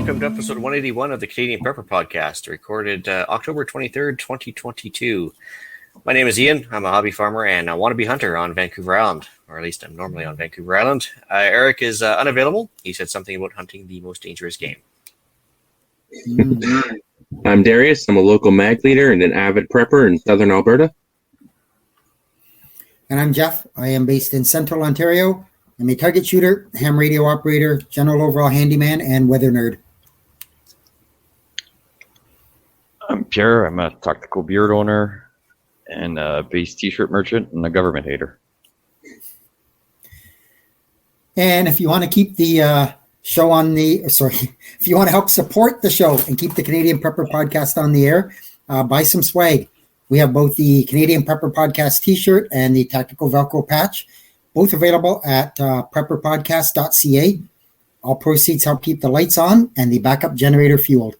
welcome to episode 181 of the Canadian Prepper Podcast, recorded October 23rd, 2022. My name is Ian. I'm a hobby farmer and a wannabe hunter on Vancouver Island, or at least I'm normally on Vancouver Island. Eric is unavailable. He said something about hunting the most dangerous game. I'm Darious. I'm a local mag leader and an avid prepper in southern Alberta. And I'm Jeff. I am based in central Ontario. I'm a target shooter, ham radio operator, general overall handyman, and weather nerd. I'm Pierre. I'm a tactical beard owner and a base t-shirt merchant and a government hater. And if you want to keep the show on the, if you want to help support the show and keep the Canadian Prepper Podcast on the air, buy some swag. We have both the Canadian Prepper Podcast t-shirt and the tactical Velcro patch. Both available at prepperpodcast.ca. All proceeds help keep the lights on and the backup generator fueled.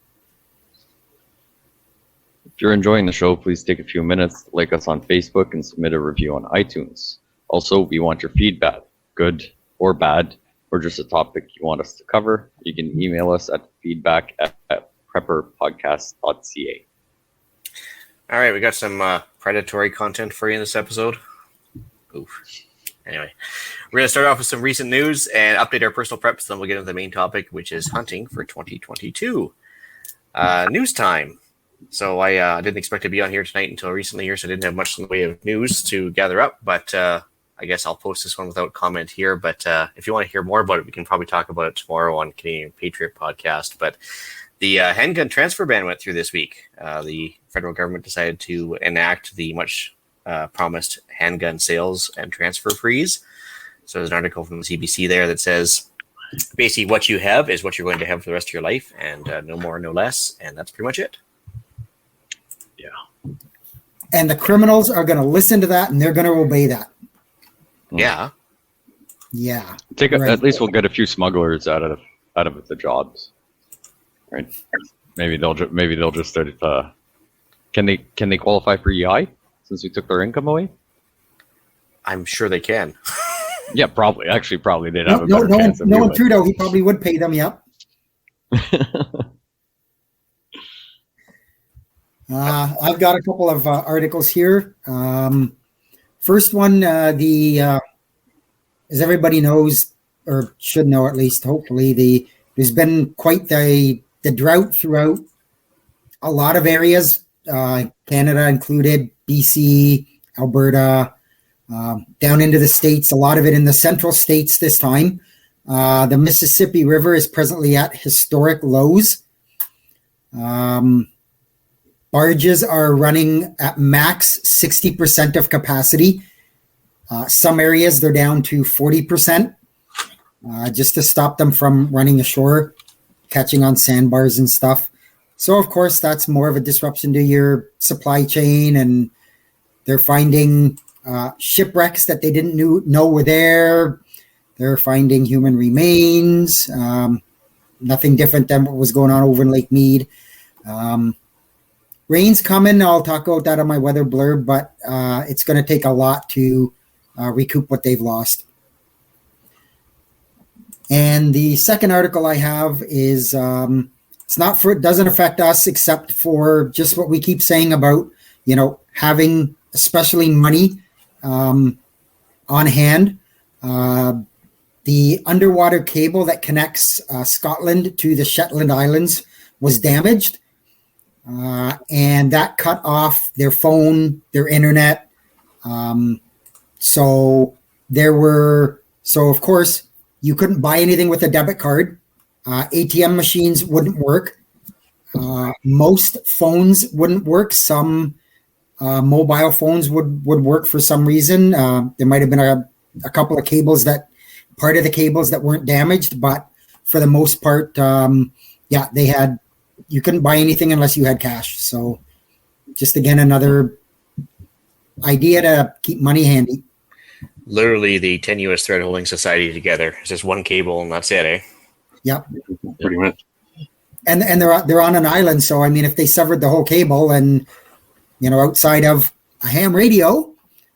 If you're enjoying the show, please take a few minutes to like us on Facebook and submit a review on iTunes. Also, we want your feedback, good or bad, or just a topic you want us to cover. You can email us at feedback@prepperpodcast.ca. All right, we got some predatory content for you in this episode. Oof. Anyway, we're going to start off with some recent news and update our personal preps. Then we'll get into the main topic, which is hunting for 2022. News time. So I didn't expect to be on here tonight until recently here, so I didn't have much in the way of news to gather up. But I guess I'll post this one without comment here. But if you want to hear more about it, we can probably talk about it tomorrow on Canadian Patriot Podcast. But the handgun transfer ban went through this week. The federal government decided to enact the much promised handgun sales and transfer freeze. So there's an article from the CBC there that says basically what you have is what you're going to have for the rest of your life, and no more, no less, and that's pretty much it. Yeah. And the criminals are going to listen to that, and they're going to obey that. Yeah. Yeah. Right. At least we'll get a few smugglers out of the jobs, right? Maybe they'll just start. Can they qualify for EI since we took their income away? I'm sure they can. Yeah, probably. Actually, probably they'd have a better chance. No, Trudeau, he probably would pay them. Yep. I've got a couple of articles here. First one, as everybody knows, or should know at least, hopefully, there's been quite the drought throughout a lot of areas, Canada included, BC, Alberta, down into the States, a lot of it in the central states this time. The Mississippi River is presently at historic lows. Barges are running at max 60% of capacity. Some areas they're down to 40%, just to stop them from running ashore, catching on sandbars and stuff. So, of course, that's more of a disruption to your supply chain, and they're finding shipwrecks that they didn't know were there. They're finding human remains. Nothing different than what was going on over in Lake Mead. Rain's coming. I'll talk about that on my weather blurb, but it's going to take a lot to recoup what they've lost. And the second article I have is it doesn't affect us except for just what we keep saying about, having especially money on hand. The underwater cable that connects Scotland to the Shetland Islands was damaged, and that cut off their phone, their internet. So of course, you couldn't buy anything with a debit card. ATM machines wouldn't work. Most phones wouldn't work. Some mobile phones would work for some reason. There might have been a couple of part of the cables that weren't damaged, but for the most part, you couldn't buy anything unless you had cash. So just again, another idea to keep money handy. Literally the tenuous thread holding society together. It's just one cable and that's it, eh? Yep. Pretty much. And they're on an island, so I mean, if they severed the whole cable and outside of a ham radio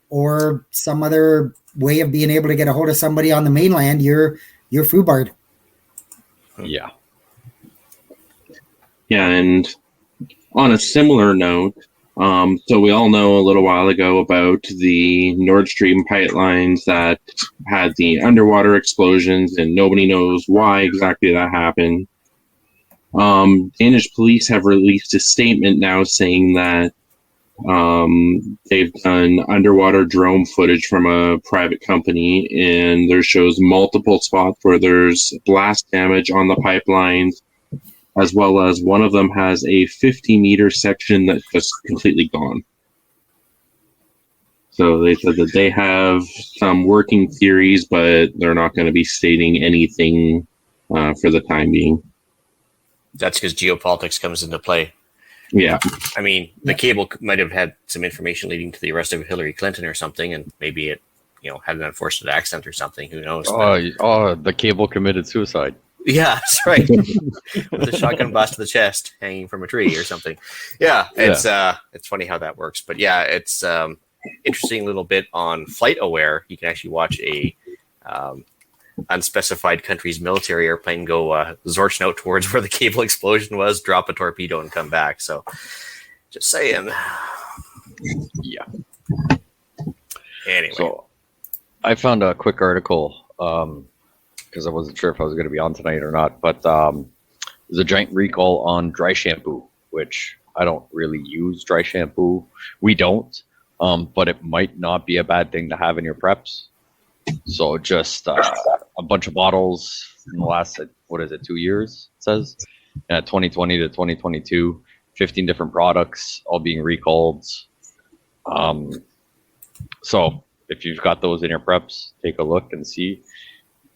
or some other way of being able to get a hold of somebody on the mainland, you're foobarred. Yeah. Yeah, and on a similar note, so we all know a little while ago about the Nord Stream pipelines that had the underwater explosions, and nobody knows why exactly that happened. Danish police have released a statement now saying that they've done underwater drone footage from a private company, and there shows multiple spots where there's blast damage on the pipelines, as well as one of them has a 50-meter section that's just completely gone. So they said that they have some working theories, but they're not going to be stating anything for the time being. That's because geopolitics comes into play. Yeah. I mean, the cable might have had some information leading to the arrest of Hillary Clinton or something, and maybe it, had an unfortunate accident or something. Who knows? The cable committed suicide. Yeah, that's right. With a shotgun blast to the chest, hanging from a tree or something. Yeah, it's funny how that works. But yeah, it's interesting little bit on Flight Aware. You can actually watch a unspecified country's military airplane go zorching out towards where the cable explosion was, drop a torpedo, and come back. So, just saying. Yeah. Anyway. So, I found a quick article because I wasn't sure if I was going to be on tonight or not, but there's a giant recall on dry shampoo, which I don't really use dry shampoo. We don't, but it might not be a bad thing to have in your preps. So just a bunch of bottles in the last, 2 years, it says, 2020 to 2022, 15 different products all being recalled. So if you've got those in your preps, take a look and see.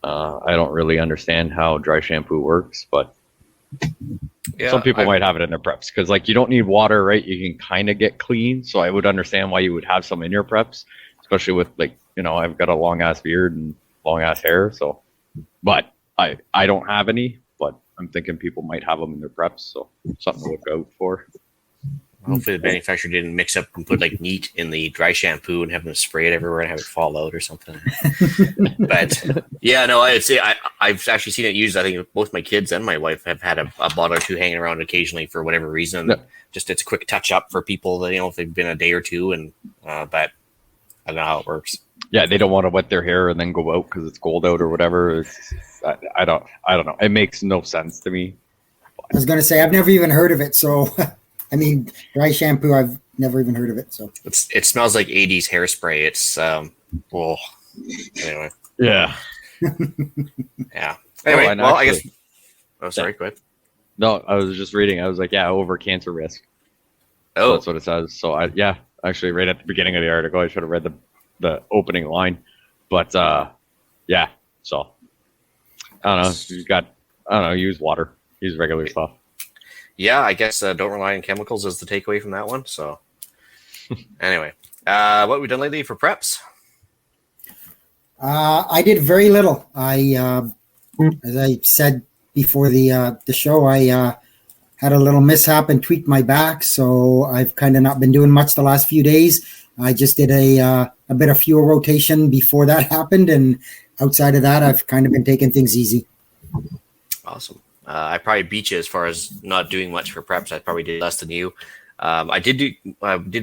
I don't really understand how dry shampoo works, but some people might have it in their preps because, you don't need water, right? You can kind of get clean. So I would understand why you would have some in your preps, especially with I've got a long ass beard and long ass hair. So, but I don't have any, but I'm thinking people might have them in their preps. So something to look out for. Hopefully the manufacturer didn't mix up and put meat in the dry shampoo and have them spray it everywhere and have it fall out or something. But yeah, no, I've actually seen it used. I think both my kids and my wife have had a bottle or two hanging around occasionally for whatever reason. Yeah. Just it's a quick touch up for people that, if they've been a day or two, and but I don't know how it works. Yeah, they don't want to wet their hair and then go out because it's cold out or whatever. I don't know. It makes no sense to me. I was going to say I've never even heard of it, so. I mean, dry shampoo, I've never even heard of it. So it smells like 80s hairspray. It's, anyway. Yeah. Yeah. Anyway, I guess. Oh, sorry, go ahead. No, I was just reading. I was like, over cancer risk. Oh. So that's what it says. So, actually, right at the beginning of the article, I should have read the opening line. But, yeah. So, I don't know. Use water. Use regular stuff. Yeah, I guess don't rely on chemicals is the takeaway from that one. So, anyway, what have we done lately for preps? I did very little. As I said before the show, I had a little mishap and tweaked my back, so I've kind of not been doing much the last few days. I just did a bit of fuel rotation before that happened, and outside of that, I've kind of been taking things easy. Awesome. I probably beat you as far as not doing much for preps. I probably did less than you. I did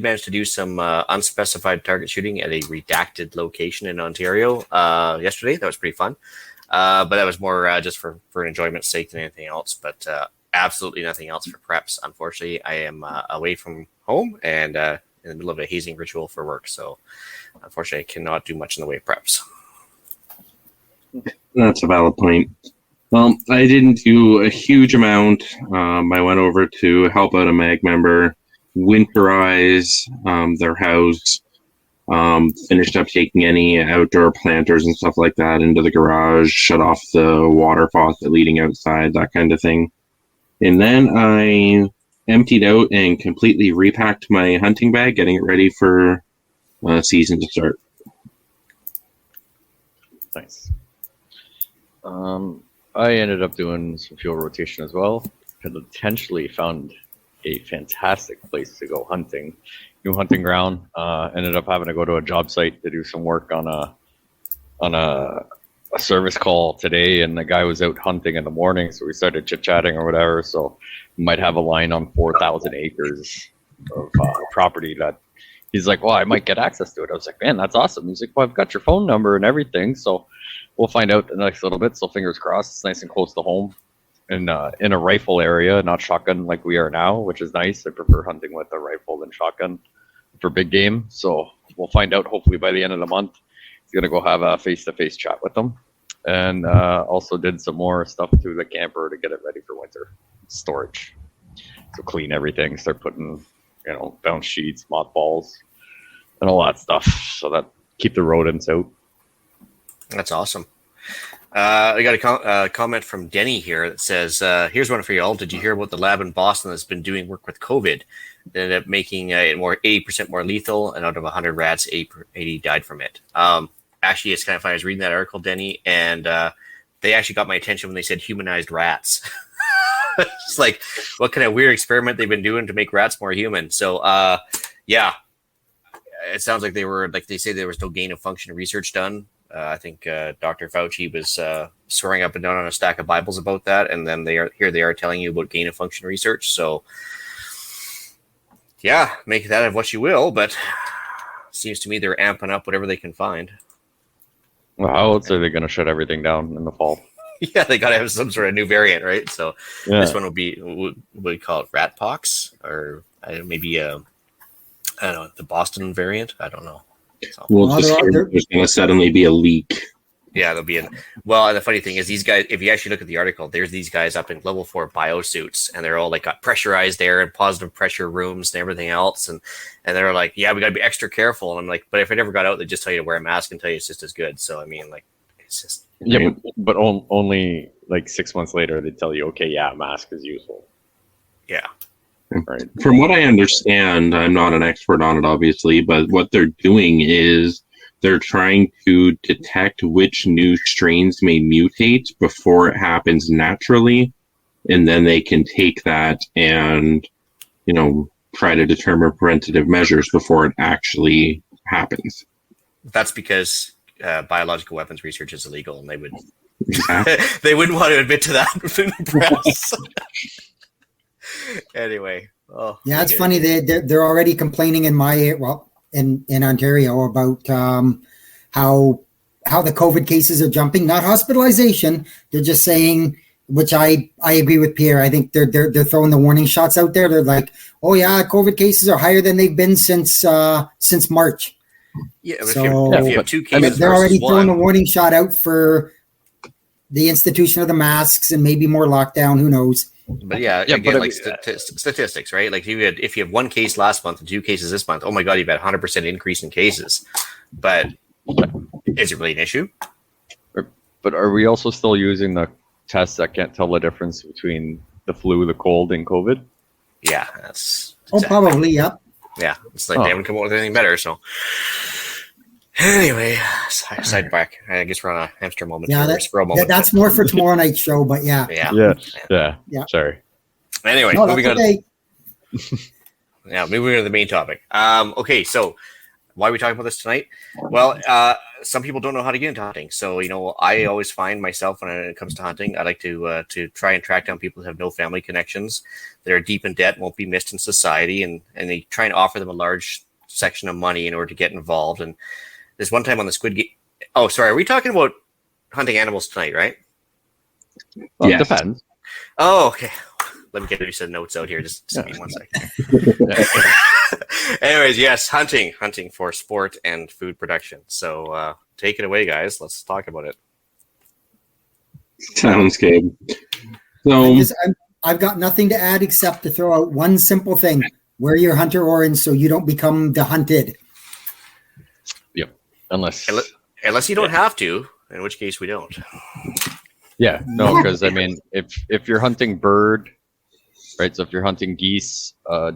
manage to do some unspecified target shooting at a redacted location in Ontario yesterday. That was pretty fun. But that was more just for enjoyment's sake than anything else. But absolutely nothing else for preps. Unfortunately, I am away from home and in the middle of a hazing ritual for work. So unfortunately, I cannot do much in the way of preps. That's a valid point. Well, I didn't do a huge amount. I went over to help out a MAG member, winterize their house, finished up taking any outdoor planters and stuff like that into the garage, shut off the water faucet leading outside, that kind of thing. And then I emptied out and completely repacked my hunting bag, getting it ready for season to start. Nice. I ended up doing some fuel rotation as well. Potentially found a fantastic place to go hunting. New hunting ground. Ended up having to go to a job site to do some work on a a service call today, and the guy was out hunting in the morning, so we started chit-chatting or whatever. So we might have a line on 4,000 acres of property that he's like, well, I might get access to it. I was like, man, that's awesome. He's like, well, I've got your phone number and everything, so we'll find out the next little bit. So fingers crossed, it's nice and close to home, and in a rifle area, not shotgun like we are now, which is nice. I prefer hunting with a rifle than shotgun for big game. So we'll find out hopefully by the end of the month. He's gonna go have a face-to-face chat with them, and also did some more stuff to the camper to get it ready for winter storage. So clean everything, start putting, bounce sheets, mothballs, and all that stuff, so that keep the rodents out. That's awesome. I got a comment from Denny here that says, here's one for you all. Did you hear about the lab in Boston that's been doing work with COVID? They ended up making it 80% more lethal, and out of 100 rats, 80 died from it. Actually, it's kind of funny. I was reading that article, Denny, and they actually got my attention when they said humanized rats. It's like, what kind of weird experiment they've been doing to make rats more human? So, yeah, it sounds like they say there was no gain of function research done. I think Dr. Fauci was swearing up and down on a stack of Bibles about that, and then they are telling you about gain of function research. So, yeah, make that of what you will, but seems to me they're amping up whatever they can find. Well, how else are they going to shut everything down in the fall? Yeah, they got to have some sort of new variant, right? So Yeah. This one will be, what do you call it, rat pox? Or maybe, I don't know, the Boston variant? I don't know. So, We'll Well, just there are- hear there- there's going to suddenly be a leak. yeah, there'll be well, and the funny thing is these guys, if you actually look at the article, there's these guys up in level 4 biosuits, and they're all like got pressurized air and positive pressure rooms and everything else. And they're like, yeah, we got to be extra careful. And I'm like, but if it ever got out, they just tell you to wear a mask and tell you it's just as good. So, I mean, like, it's just, Yeah, but only like 6 months later they tell you, okay, yeah, a mask is useful. yeah. Right. From what I understand, I'm not an expert on it, obviously, but what they're doing is they're trying to detect which new strains may mutate before it happens naturally, and then they can take that and, try to determine preventative measures before it actually happens. That's because biological weapons research is illegal, and they would Exactly. they wouldn't want to admit to that in the press. Anyway, Yeah, it's funny. They're already complaining in in Ontario about how the COVID cases are jumping. Not hospitalization. They're just saying, which I agree with Pierre. I think they're throwing the warning shots out there. They're like, oh yeah, COVID cases are higher than they've been since March. yeah. If, So- you have 2 cases, They're already versus throwing a one, warning shot out for the institution of the masks and maybe more lockdown. Who knows? but yeah, Yeah, again, but I like mean, statistics, right? Like if you have 1 case last month and 2 cases this month, oh my god, you've had 100% increase in cases. But is it really an issue? But are we also still using the tests that can't tell the difference between the flu, the cold, and COVID? Yeah, that's Oh, exactly. probably. Yep. Yeah, it's like Oh. they haven't come up with anything better. So anyway, sidetrack. I guess we're on a hamster moment. Yeah, here, squirrel moment. That's more for tomorrow night's show. But yeah. Yeah. Yeah. Sorry. Anyway, No, moving that's on. okay. Yeah, moving on to the main topic. Okay, so why are we talking about this tonight? Well, some people don't know how to get into hunting. So, I always find myself when it comes to hunting, I like to try and track down people who have no family connections, that are deep in debt, won't be missed in society, and they try and offer them a large section of money in order to get involved. And there's one time on the Squid Game. Oh, sorry. Are we talking about hunting animals tonight, right? Well, Yes. It depends. Oh, okay. Let me get you some notes out here. Just give me 1 second. Anyways, yes, hunting for sport and food production. So take it away, guys. Let's talk about it. Sounds good. So, I've got nothing to add except to throw out one simple thing: wear your hunter orange so you don't become the hunted. Unless You don't have to, in which case we don't. Yeah, no, because I mean, if you're hunting bird, right? So if you're hunting geese,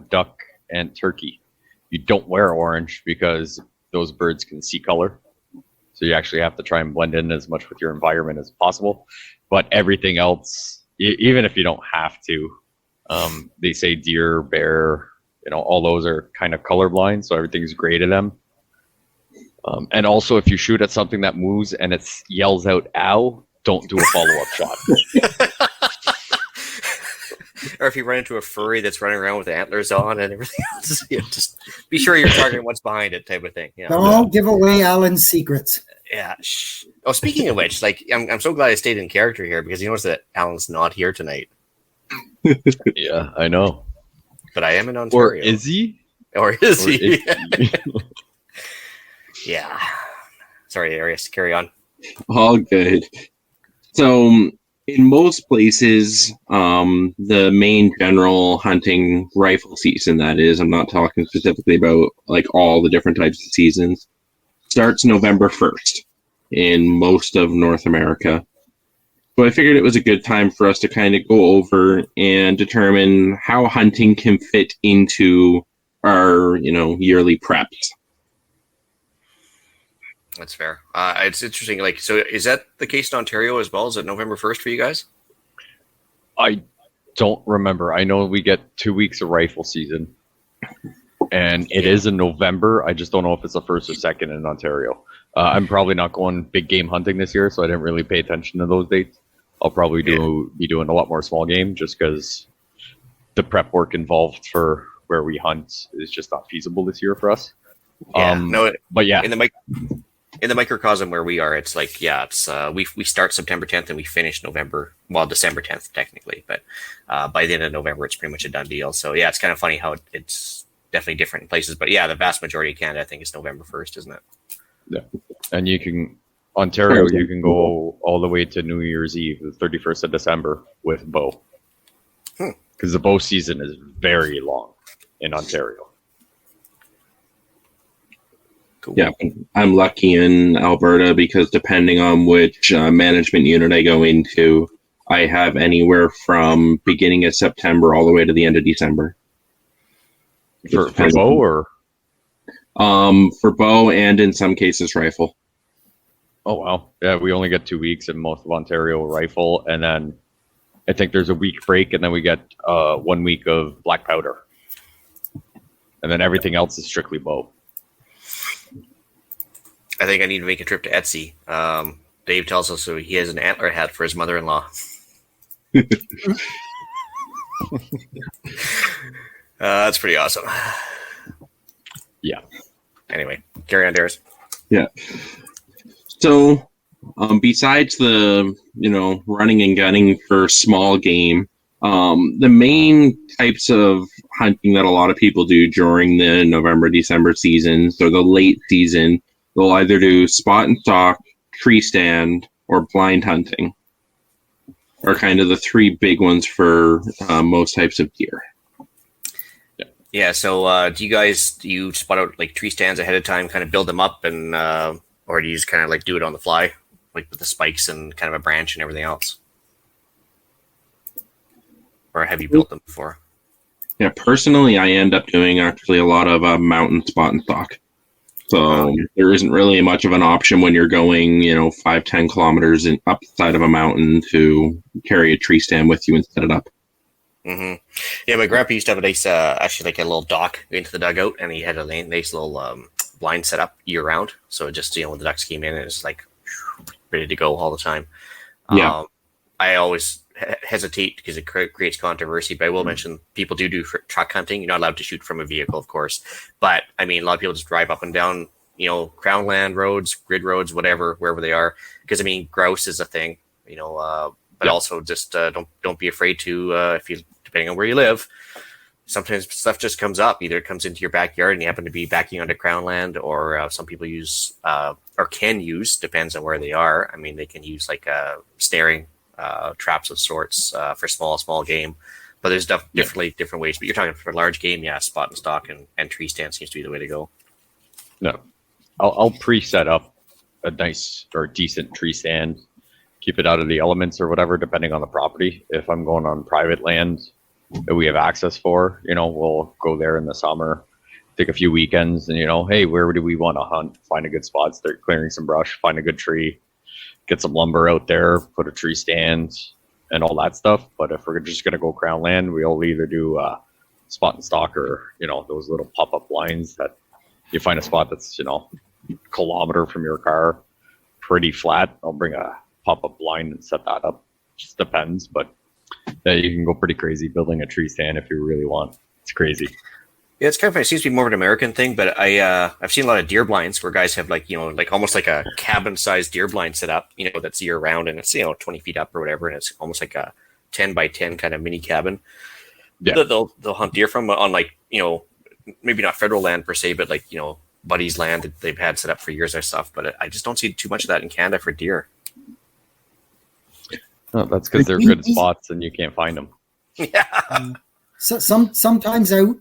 duck, and turkey, you don't wear orange because those birds can see color. So you actually have to try and blend in as much with your environment as possible. But everything else, even if you don't have to, they say deer, bear, all those are kind of colorblind, so everything's gray to them. And also, if you shoot at something that moves and it yells out "ow," don't do a follow-up shot. Or if you run into a furry that's running around with antlers on and everything else, just be sure you're targeting what's behind it, type of thing. Yeah. Don't give away Alan's secrets. Yeah. Oh, speaking of which, like I'm so glad I stayed in character here because you notice that Alan's not here tonight. Yeah, I know. But I am in Ontario. Or is he? Or is he? Yeah. Sorry, Darius. Carry on. All good. So, in most places, the main general hunting rifle season, that is, I'm not talking specifically about like all the different types of seasons, starts November 1st in most of North America. So I figured it was a good time for us to kind of go over and determine how hunting can fit into our, yearly preps. That's fair. It's interesting. Like, so is that the case in Ontario as well? Is it November 1st for you guys? I don't remember. I know we get 2 weeks of rifle season, and it is in November. I just don't know if it's the first or second in Ontario. I'm probably not going big game hunting this year, so I didn't really pay attention to those dates. I'll probably be doing a lot more small game just because the prep work involved for where we hunt is just not feasible this year for us. Yeah, but yeah, in the microcosm where we are, it's like, it's we start September 10th and we finish December 10th technically, but by the end of November it's pretty much a done deal. So yeah, it's kind of funny how it's definitely different in places, but yeah, the vast majority of Canada I think is November 1st, isn't it? Yeah, and you can go all the way to New Year's Eve, the 31st of December with bow, because the bow season is very long in Ontario. Cool. Yeah, I'm lucky in Alberta because depending on which management unit I go into, I have anywhere from beginning of September all the way to the end of December. For bow or? For bow and in some cases rifle. Oh, wow. Yeah, we only get 2 weeks in most of Ontario rifle, and then I think there's a week break, and then we get 1 week of black powder. And then everything else is strictly bow. I think I need to make a trip to Etsy. Dave tells us so he has an antler hat for his mother-in-law. That's pretty awesome. Yeah. Anyway, carry on, Darius. Yeah. So, besides the, running and gunning for small game, the main types of hunting that a lot of people do during the November, December seasons or the late season, they'll either do spot and stalk, tree stand, or blind hunting are kind of the three big ones for most types of deer. Yeah, so do you spot out like tree stands ahead of time, kind of build them up, and or do you just kind of like do it on the fly, like with the spikes and kind of a branch and everything else? Or have you built them before? Yeah, personally, I end up doing actually a lot of mountain spot and stalk. So there isn't really much of an option when you're going, 5-10 kilometers up the side of a mountain to carry a tree stand with you and set it up. Mm-hmm. Yeah, my grandpa used to have a nice, actually like a little dock into the dugout, and he had a nice little blind set up year round. So just, when the ducks came in, it was like ready to go all the time. Yeah. I always hesitate because it creates controversy, but I will mention people do truck hunting. You're not allowed to shoot from a vehicle, of course, but I mean, a lot of people just drive up and down, crown land roads, grid roads, whatever, wherever they are, because I mean, grouse is a thing, but also just don't be afraid to if you, depending on where you live, sometimes stuff just comes up. Either it comes into your backyard and you happen to be backing onto crown land, or some people use or can use, depends on where they are. I mean, they can use like snaring traps of sorts for small game, but there's different ways. But you're talking for large game, spot and stalk and tree stand seems to be the way to go. No, I'll pre-set up a nice or decent tree stand, keep it out of the elements or whatever, depending on the property. If I'm going on private land that we have access for, we'll go there in the summer, take a few weekends, and hey, where do we want to hunt? Find a good spot, start clearing some brush, find a good tree. Get some lumber out there, put a tree stand, and all that stuff. But if we're just going to go crown land, we'll either do spot and stalk or, those little pop-up blinds that you find a spot that's, kilometer from your car, pretty flat, I'll bring a pop-up blind and set that up. Just depends, but you can go pretty crazy building a tree stand if you really want. It's crazy. Yeah, it's kind of funny. It seems to be more of an American thing, but I've seen a lot of deer blinds where guys have like almost like a cabin-sized deer blind set up, that's year round, and it's 20 feet up or whatever, and it's almost like a 10 by 10 kind of mini cabin. Yeah, that they'll hunt deer from on maybe not federal land per se, but buddies' land that they've had set up for years or stuff. But I just don't see too much of that in Canada for deer. oh, that's because they're good spots and you can't find them. Yeah. So sometimes out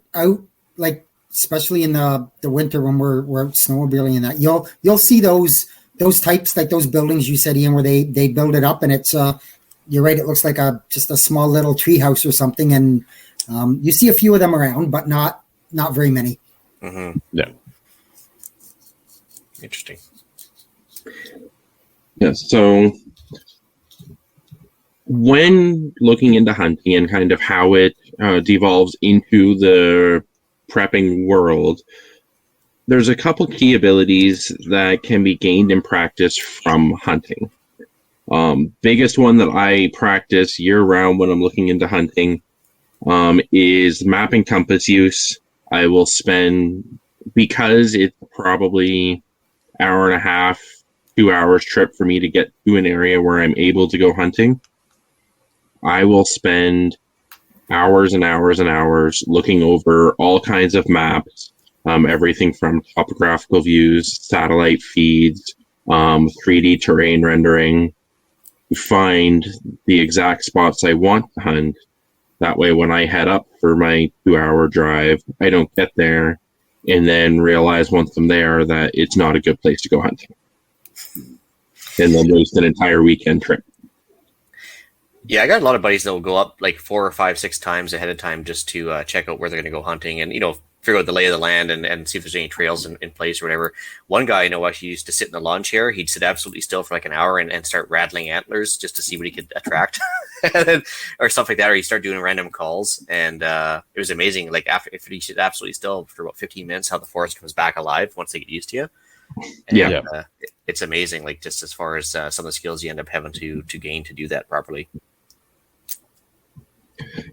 like especially in the winter when we're out snowmobiling and that you'll see those types, like those buildings you said, Ian, where they build it up and it's you're right, it looks like just a small little tree house or something, and you see a few of them around, but not very many. Mm-hmm. Yeah. Interesting. Yeah, so when looking into hunting and kind of how it devolves into the prepping world, there's a couple key abilities that can be gained in practice from hunting. Biggest one that I practice year-round when I'm looking into hunting is map and compass use. I will spend, because it's probably hour and a half, 2 hours trip for me to get to an area where I'm able to go hunting, I will spend hours and hours and hours looking over all kinds of maps, everything from topographical views, satellite feeds, 3D terrain rendering, to find the exact spots I want to hunt. That way, when I head up for my 2-hour drive, I don't get there and then realize once I'm there that it's not a good place to go hunting. And then waste an entire weekend trip. Yeah, I got a lot of buddies that will go up like 4 or 5, 6 times ahead of time just to check out where they're going to go hunting and, figure out the lay of the land and see if there's any trails in place or whatever. One guy I know actually used to sit in a lawn chair. He'd sit absolutely still for like an hour and start rattling antlers just to see what he could attract or stuff like that. Or he'd start doing random calls. And it was amazing. Like if he sit absolutely still for about 15 minutes, how the forest comes back alive once they get used to you. And, it's amazing. Like just as far as some of the skills you end up having to gain to do that properly.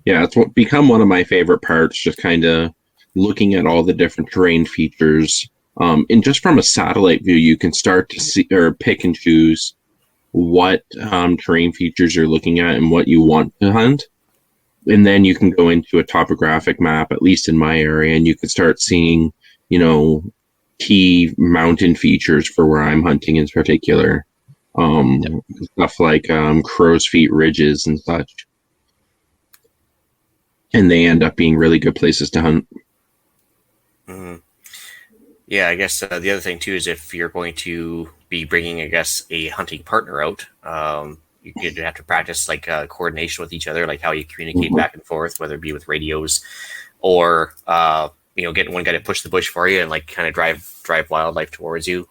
Yeah, it's become one of my favorite parts, just kind of looking at all the different terrain features. And just from a satellite view, you can start to see or pick and choose what terrain features you're looking at and what you want to hunt. And then you can go into a topographic map, at least in my area, and you can start seeing, key mountain features for where I'm hunting in particular. Stuff like crow's feet ridges and such. And they end up being really good places to hunt. Mm-hmm. Yeah, I guess the other thing too is if you're going to be bringing, I guess, a hunting partner out, you could have to practice like coordination with each other, like how you communicate back and forth, whether it be with radios or getting one guy to push the bush for you and like kind of drive wildlife towards you,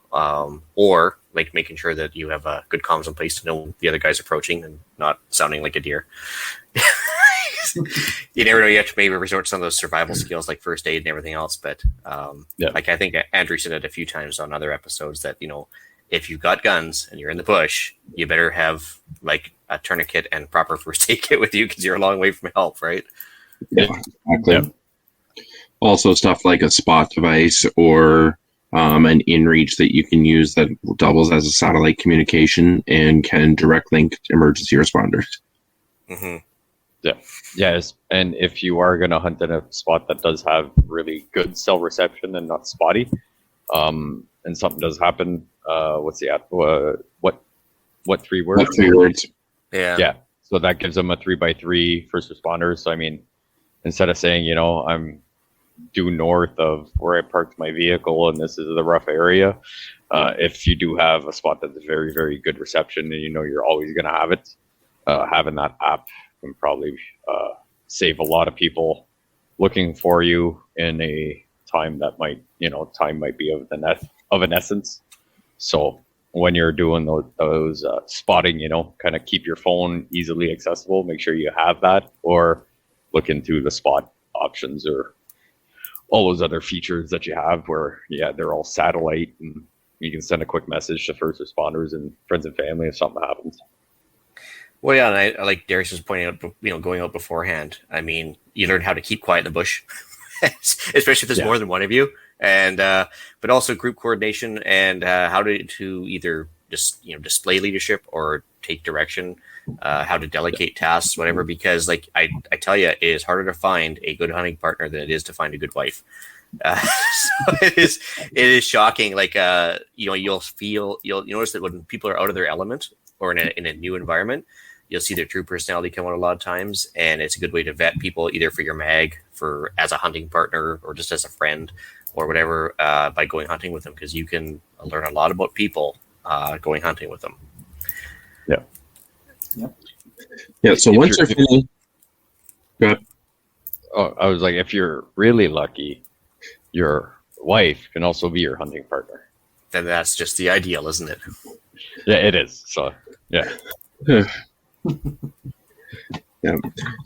or like making sure that you have good comms in place to know the other guy's approaching and not sounding like a deer. You never know. You have to maybe resort to some of those survival skills like first aid and everything else. But like I think Andrew said it a few times on other episodes that, if you've got guns and you're in the bush, you better have like a tourniquet and proper first aid kit with you because you're a long way from help, right? Yeah, exactly. Yeah. Also stuff like a spot device or an inReach that you can use that doubles as a satellite communication and can direct link emergency responders. Mm-hmm. Yeah. Yes. And if you are going to hunt in a spot that does have really good cell reception and not spotty, and something does happen, what 3 words? What 3 words? Yeah. Yeah. So that gives them a 3x3 first responders. So, I mean, instead of saying, I'm due north of where I parked my vehicle and this is the rough area, if you do have a spot that's very, very good reception and you're always going to have it, having that app can probably save a lot of people looking for you in a time that might be of an essence. So when you're doing those spotting, kind of keep your phone easily accessible. Make sure you have that, or look into the spot options or all those other features that you have where they're all satellite and you can send a quick message to first responders and friends and family if something happens. Well, yeah, and I like Darius was pointing out, going out beforehand. I mean, you learn how to keep quiet in the bush, especially if there's more than one of you, and but also group coordination and how to either just display leadership or take direction, how to delegate tasks, whatever. Because like I tell you, it is harder to find a good hunting partner than it is to find a good wife. So it is shocking. Like you'll notice that when people are out of their element or in a new environment, you'll see their true personality come out a lot of times, and it's a good way to vet people either for your mag, for as a hunting partner, or just as a friend or whatever, by going hunting with them, because you can learn a lot about people going hunting with them. Yeah. So once you're finished, go ahead. Oh, I was like, if you're really lucky, your wife can also be your hunting partner. Then that's just the ideal, isn't it? Yeah, it is. So yeah. Yeah.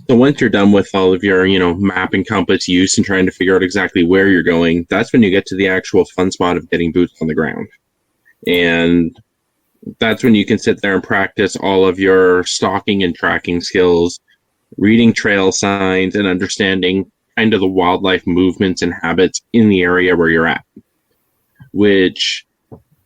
So once you're done with all of your, map and compass use and trying to figure out exactly where you're going, that's when you get to the actual fun spot of getting boots on the ground. And that's when you can sit there and practice all of your stalking and tracking skills, reading trail signs, and understanding kind of the wildlife movements and habits in the area where you're at. Which,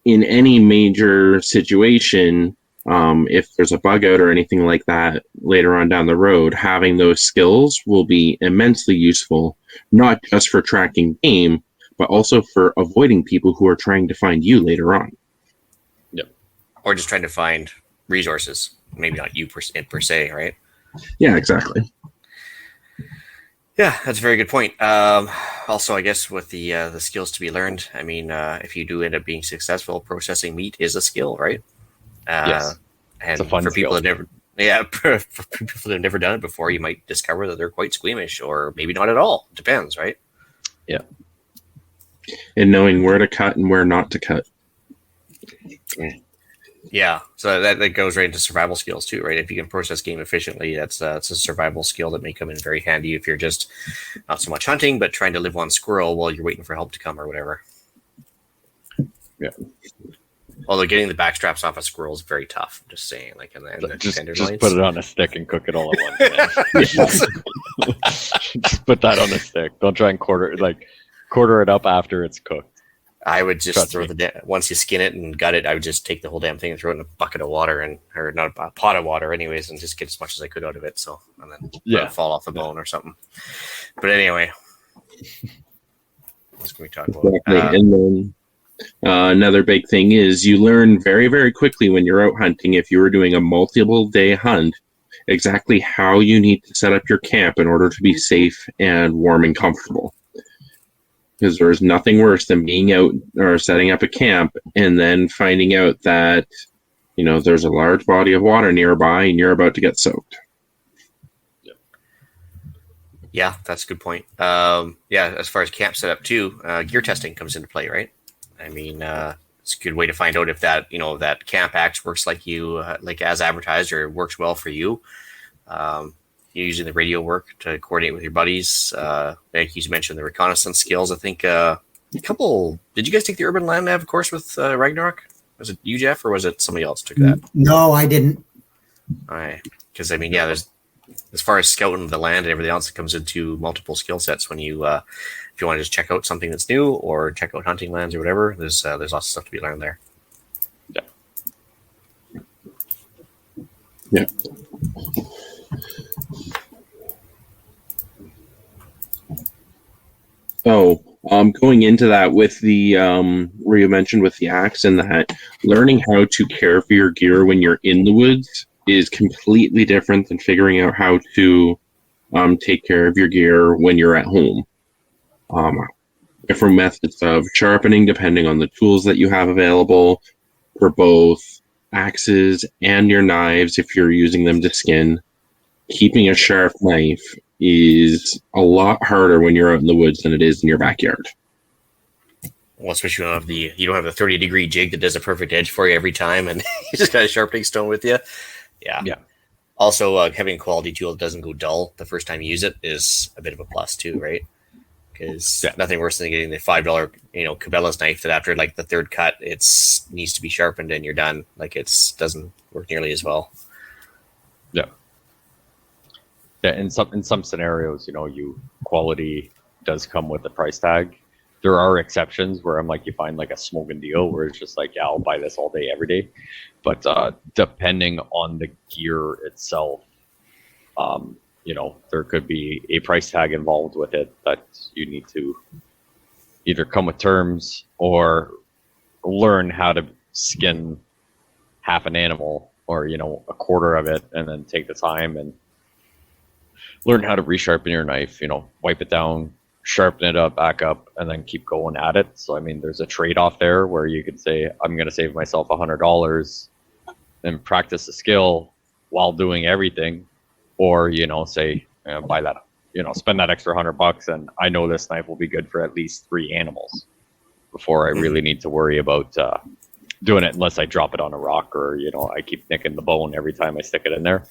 in any major situation, if there's a bug out or anything like that later on down the road, having those skills will be immensely useful, not just for tracking game, but also for avoiding people who are trying to find you later on. Yep. Or just trying to find resources. Maybe not you per se, right? Yeah, exactly. Yeah, that's a very good point. Also, I guess with the skills to be learned, I mean, if you do end up being successful, processing meat is a skill, right? Yes. And it's a fun for people skill. for people that have never done it before, you might discover that they're quite squeamish, or maybe not at all. Depends, right? Yeah. And knowing where to cut and where not to cut. Yeah, so that goes right into survival skills too, right? If you can process game efficiently, it's a survival skill that may come in very handy if you're just not so much hunting, but trying to live on squirrel while you're waiting for help to come or whatever. Yeah. Although getting the backstraps off a squirrel is very tough. I'm just saying, like in the Just tenderloins. put it on a stick and cook it all at once. Just put that on a stick. Don't try and quarter it up after it's cooked. I would just throw once you skin it and gut it, I would just take the whole damn thing and throw it in a bucket of water or not a pot of water anyways, and just get as much as I could out of it. So, and then let it fall off the bone or something. But anyway, what can we talk about? Exactly. And then another big thing is you learn very, very quickly when you're out hunting, if you were doing a multiple day hunt, exactly how you need to set up your camp in order to be safe and warm and comfortable. Because there's nothing worse than being out or setting up a camp and then finding out that, there's a large body of water nearby and you're about to get soaked. Yeah, that's a good point. As far as camp setup too, gear testing comes into play, right? I mean, it's a good way to find out if that, that camp axe works like you, like as advertised, or works well for you. You're using the radio work to coordinate with your buddies. Like you mentioned, the reconnaissance skills. I think a couple. Did you guys take the urban land nav course with Ragnarok? Was it you, Jeff, or was it somebody else took that? No, I didn't. All right, because I mean, there's as far as scouting the land and everything else, it comes into multiple skill sets when you if you want to just check out something that's new or check out hunting lands or whatever. There's lots of stuff to be learned there. Yeah. So, going into that with the where you mentioned with the axe and that, learning how to care for your gear when you're in the woods is completely different than figuring out how to take care of your gear when you're at home. Different methods of sharpening depending on the tools that you have available for both axes and your knives if you're using them to skin. Keeping a sharp knife is a lot harder when you're out in the woods than it is in your backyard. Well, especially you don't have the 30-degree jig that does a perfect edge for you every time, and you just got a sharpening stone with you. Yeah. Also, having a quality tool that doesn't go dull the first time you use it is a bit of a plus too, right? because nothing worse than getting the $5 Cabela's knife that after like the third cut needs to be sharpened and you're done. Like it doesn't work nearly as well. Yeah. In some scenarios, quality does come with a price tag. There are exceptions where I'm like, you find like a smoking deal where it's just like, yeah, I'll buy this all day, every day. But depending on the gear itself, there could be a price tag involved with it that you need to either come with terms or learn how to skin half an animal or, a quarter of it, and then take the time and learn how to resharpen your knife, wipe it down, sharpen it up, back up, and then keep going at it. So, I mean, there's a trade-off there where you could say, I'm going to save myself $100 and practice the skill while doing everything. Or, say, buy that, spend that extra $100 and I know this knife will be good for at least 3 animals before I really need to worry about doing it unless I drop it on a rock or, I keep nicking the bone every time I stick it in there.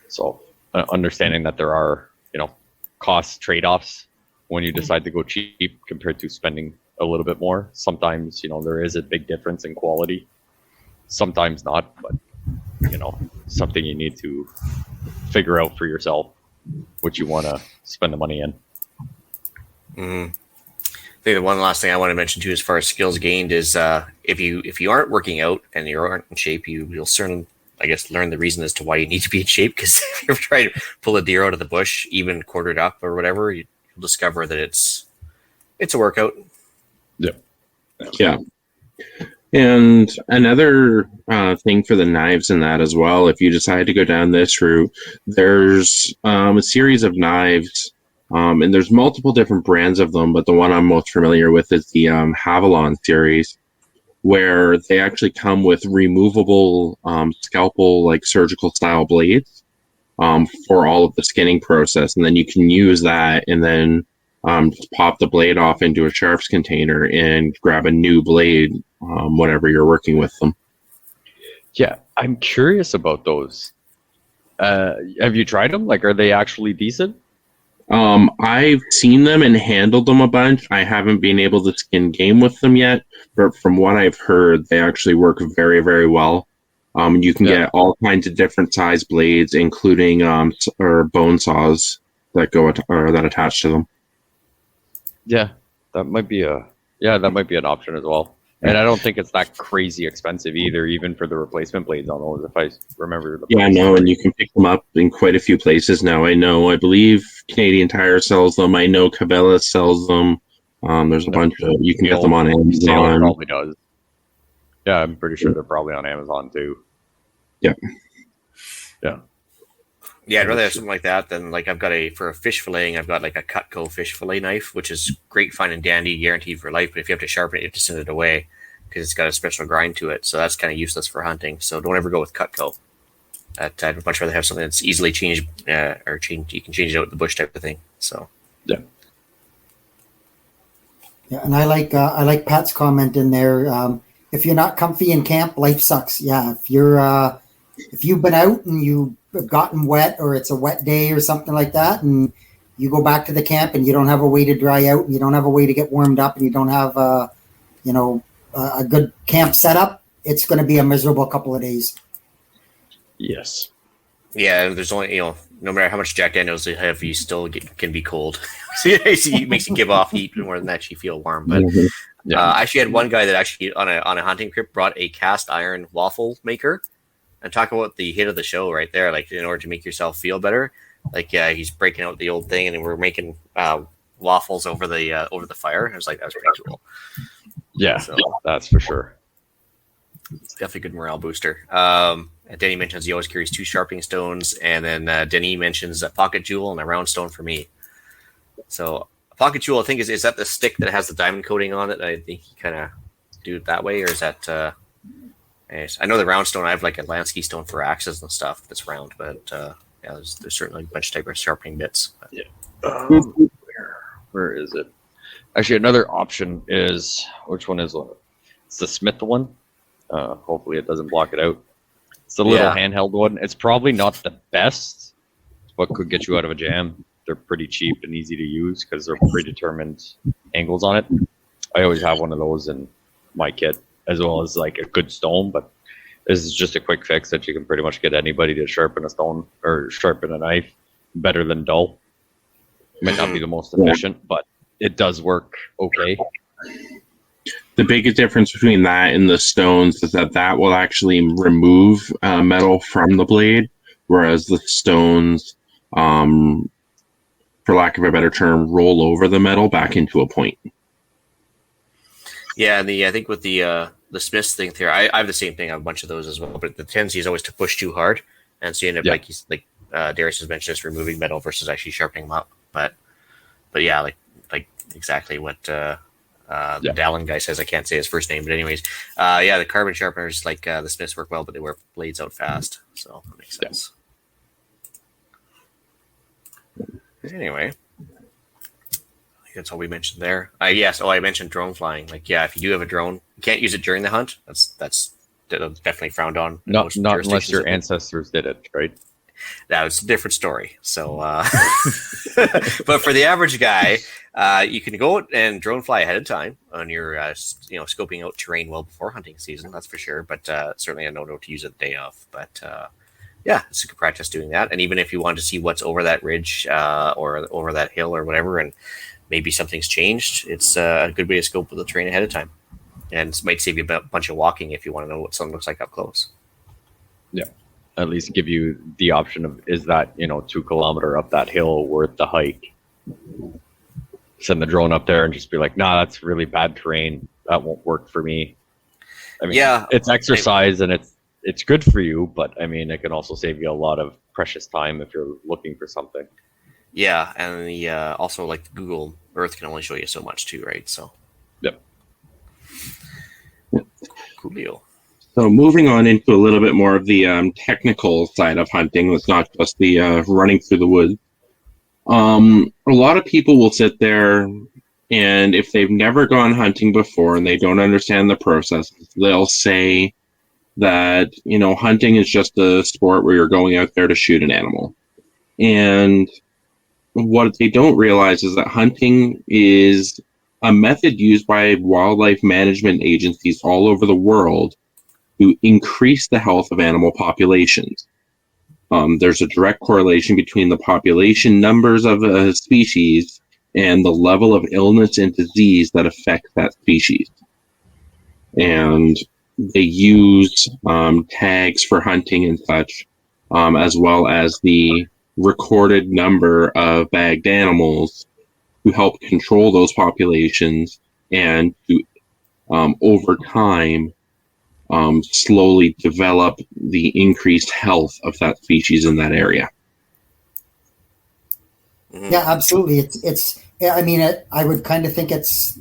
So understanding that there are, cost trade-offs when you decide to go cheap compared to spending a little bit more. Sometimes, there is a big difference in quality. Sometimes not, but, something you need to figure out for yourself what you want to spend the money in. Mm-hmm. I think the one last thing I want to mention too, as far as skills gained, is if you aren't working out and you aren't in shape, you'll certainly, I guess, learn the reason as to why you need to be in shape. Because if you're trying to pull a deer out of the bush, even quartered up or whatever, you'll discover that it's a workout. Yeah. And another thing for the knives in that as well, if you decide to go down this route, there's a series of knives, and there's multiple different brands of them, but the one I'm most familiar with is the Havalon series, where they actually come with removable scalpel, like surgical style blades for all of the skinning process. And then you can use that and then just pop the blade off into a sharps container and grab a new blade whenever you're working with them. Yeah, I'm curious about those. Have you tried them? Like, are they actually decent? I've seen them and handled them a bunch. I haven't been able to skin game with them yet, but from what I've heard, they actually work very, very well. You can get all kinds of different size blades, including or bone saws that that attach to them. Yeah, that might be an option as well. And I don't think it's that crazy expensive either, even for the replacement blades on those, if I remember. Yeah, no, and you can pick them up in quite a few places now. I believe Canadian Tire sells them. I know Cabela sells them. There's a bunch of, you can get them on Amazon. Probably does. Yeah, I'm pretty sure they're probably on Amazon too. Yeah. Yeah. Yeah, I'd rather have something like that than like for a fish filleting, I've got like a Cutco fish fillet knife, which is great, fine and dandy, guaranteed for life. But if you have to sharpen it, you have to send it away because it's got a special grind to it. So that's kind of useless for hunting. So don't ever go with Cutco. I'd much rather have something that's easily changed you can change it out with the bush type of thing. So yeah. Yeah, and I like Pat's comment in there. If you're not comfy in camp, life sucks. Yeah, if you've been out and you've gotten wet or it's a wet day or something like that, and you go back to the camp and you don't have a way to dry out and you don't have a way to get warmed up and you don't have a good camp setup, it's going to be a miserable couple of days. Yes. Yeah, there's only, no matter how much Jack Daniels you have, you still can be cold. So it makes you give off heat more than actually feel warm. But I actually had one guy that actually on a hunting trip brought a cast iron waffle maker. And talk about the hit of the show right there. Like, in order to make yourself feel better, like he's breaking out the old thing, and we're making waffles over the fire. I was like, that was pretty cool. Yeah, so, that's for sure. It's definitely a good morale booster. And Denny mentions he always carries 2 sharpening stones, and then Denny mentions a pocket jewel and a round stone for me. So a pocket jewel, I think, is that the stick that has the diamond coating on it? I think you kind of do it that way, or is that? I know the round stone. I have like a Lansky stone for axes and stuff that's round, but there's certainly a bunch of type of sharpening bits. But. Yeah. Where is it? Actually, another option is, which one is it? It's the Smith one. Hopefully, it doesn't block it out. It's the little handheld one. It's probably not the best, but could get you out of a jam. they're pretty cheap and easy to use because they're predetermined angles on it. I always have one of those in my kit, as well as like a good stone, but this is just a quick fix that you can pretty much get anybody to sharpen a stone or sharpen a knife better than dull. Might not be the most efficient, but it does work okay. The biggest difference between that and the stones is that will actually remove metal from the blade, whereas the stones, for lack of a better term, roll over the metal back into a point. Yeah, and I think with the Smiths thing there, I have the same thing. I have a bunch of those as well, but the tendency is always to push too hard, and so you end up like Darius has mentioned, just removing metal versus actually sharpening them up. But yeah, like exactly what the Dallin guy says. I can't say his first name, but anyways, the carbon sharpeners like the Smiths work well, but they wear blades out fast, so that makes sense. Anyway. That's all we mentioned there. I mentioned drone flying. Like, yeah, if you do have a drone, you can't use it during the hunt. That's definitely frowned on. Not unless your ancestors did it, right? That was a different story. So, but for the average guy, you can go and drone fly ahead of time on your, scoping out terrain well before hunting season. That's for sure. But certainly a no-no to use it the day of. But it's a good practice doing that. And even if you want to see what's over that ridge or over that hill or whatever, and maybe something's changed, it's a good way to scope the terrain ahead of time. And it might save you a bunch of walking if you want to know what something looks like up close. Yeah. At least give you the option of, is that, 2 kilometer up that hill worth the hike? Send the drone up there and just be like, nah, that's really bad terrain. That won't work for me. I mean, it's exercise and it's good for you, but I mean, it can also save you a lot of precious time if you're looking for something. Yeah, and the also like Google Earth can only show you so much too, right? So, yep. Cool deal. So moving on into a little bit more of the technical side of hunting, it's not just the running through the woods. A lot of people will sit there, and if they've never gone hunting before and they don't understand the process, they'll say that, hunting is just a sport where you're going out there to shoot an animal. And what they don't realize is that hunting is a method used by wildlife management agencies all over the world to increase the health of animal populations. There's a direct correlation between the population numbers of a species and the level of illness and disease that affect that species. And they use tags for hunting and such, as well as the recorded number of bagged animals to help control those populations and to, over time, slowly develop the increased health of that species in that area. Yeah, absolutely. I would kind of think it's,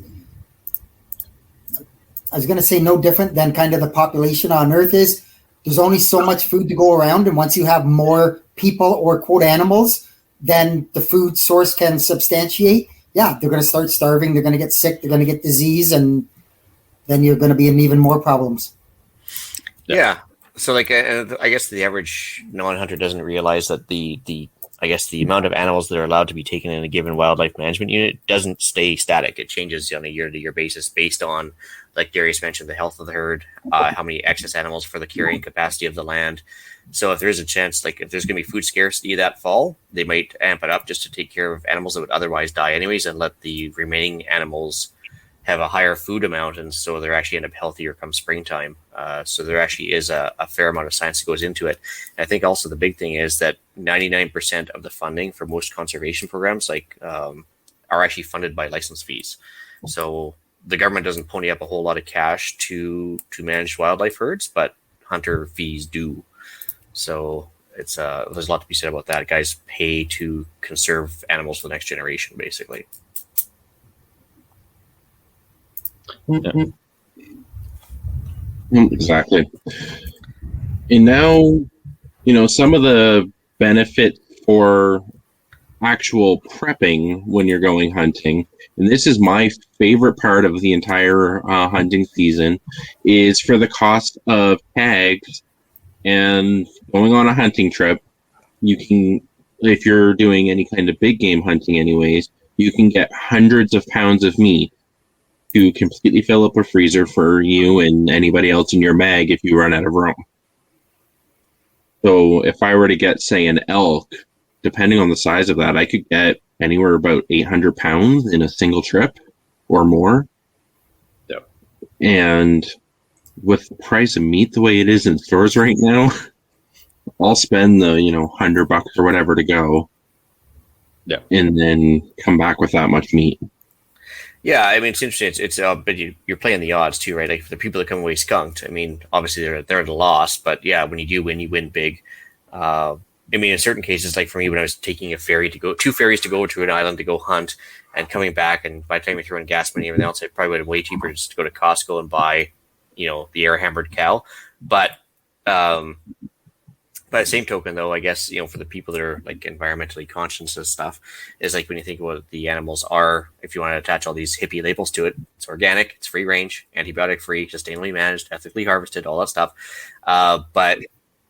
I was going to say no different than kind of the population on Earth is. There's only so much food to go around, and once you have more people or quote animals, then the food source can substantiate. Yeah, they're going to start starving. They're going to get sick. They're going to get disease, and then you're going to be in even more problems. Yeah. So, I guess the average non-hunter doesn't realize that the amount of animals that are allowed to be taken in a given wildlife management unit doesn't stay static. It changes on a year-to-year basis based on, like Darius mentioned, the health of the herd, how many excess animals for the carrying capacity of the land. So if there is a chance, like if there's going to be food scarcity that fall, they might amp it up just to take care of animals that would otherwise die anyways and let the remaining animals have a higher food amount, and so they're actually end up healthier come springtime. So there actually is a fair amount of science that goes into it. And I think also the big thing is that 99% of the funding for most conservation programs are actually funded by license fees. So the government doesn't pony up a whole lot of cash to manage wildlife herds, but hunter fees do. So it's there's a lot to be said about that. Guys pay to conserve animals for the next generation, basically. Yeah. Exactly. And now, some of the benefit for actual prepping when you're going hunting, and this is my favorite part of the entire hunting season, is for the cost of tags and going on a hunting trip. You can, if you're doing any kind of big game hunting anyways, you can get hundreds of pounds of meat to completely fill up a freezer for you and anybody else in your mag if you run out of room. So if I were to get, say, an elk, depending on the size of that, I could get anywhere about 800 pounds in a single trip or more. Yep. And with the price of meat the way it is in stores right now, I'll spend the, $100 or whatever to go. Yeah. And then come back with that much meat. Yeah, I mean, it's interesting. It's but you're playing the odds too, right? Like for the people that come away skunked, I mean, obviously they're at a loss, but yeah, when you do win, you win big. I mean, in certain cases, like for me, when I was taking two ferries to go to an island to go hunt, and coming back, and by the time you throw in gas money and everything else, it probably would have been way cheaper just to go to Costco and buy, the air hammered cow. But by the same token, though, I guess, for the people that are like environmentally conscious and stuff, is like when you think about what the animals are, if you want to attach all these hippie labels to it, it's organic, it's free range, antibiotic free, sustainably managed, ethically harvested, all that stuff. But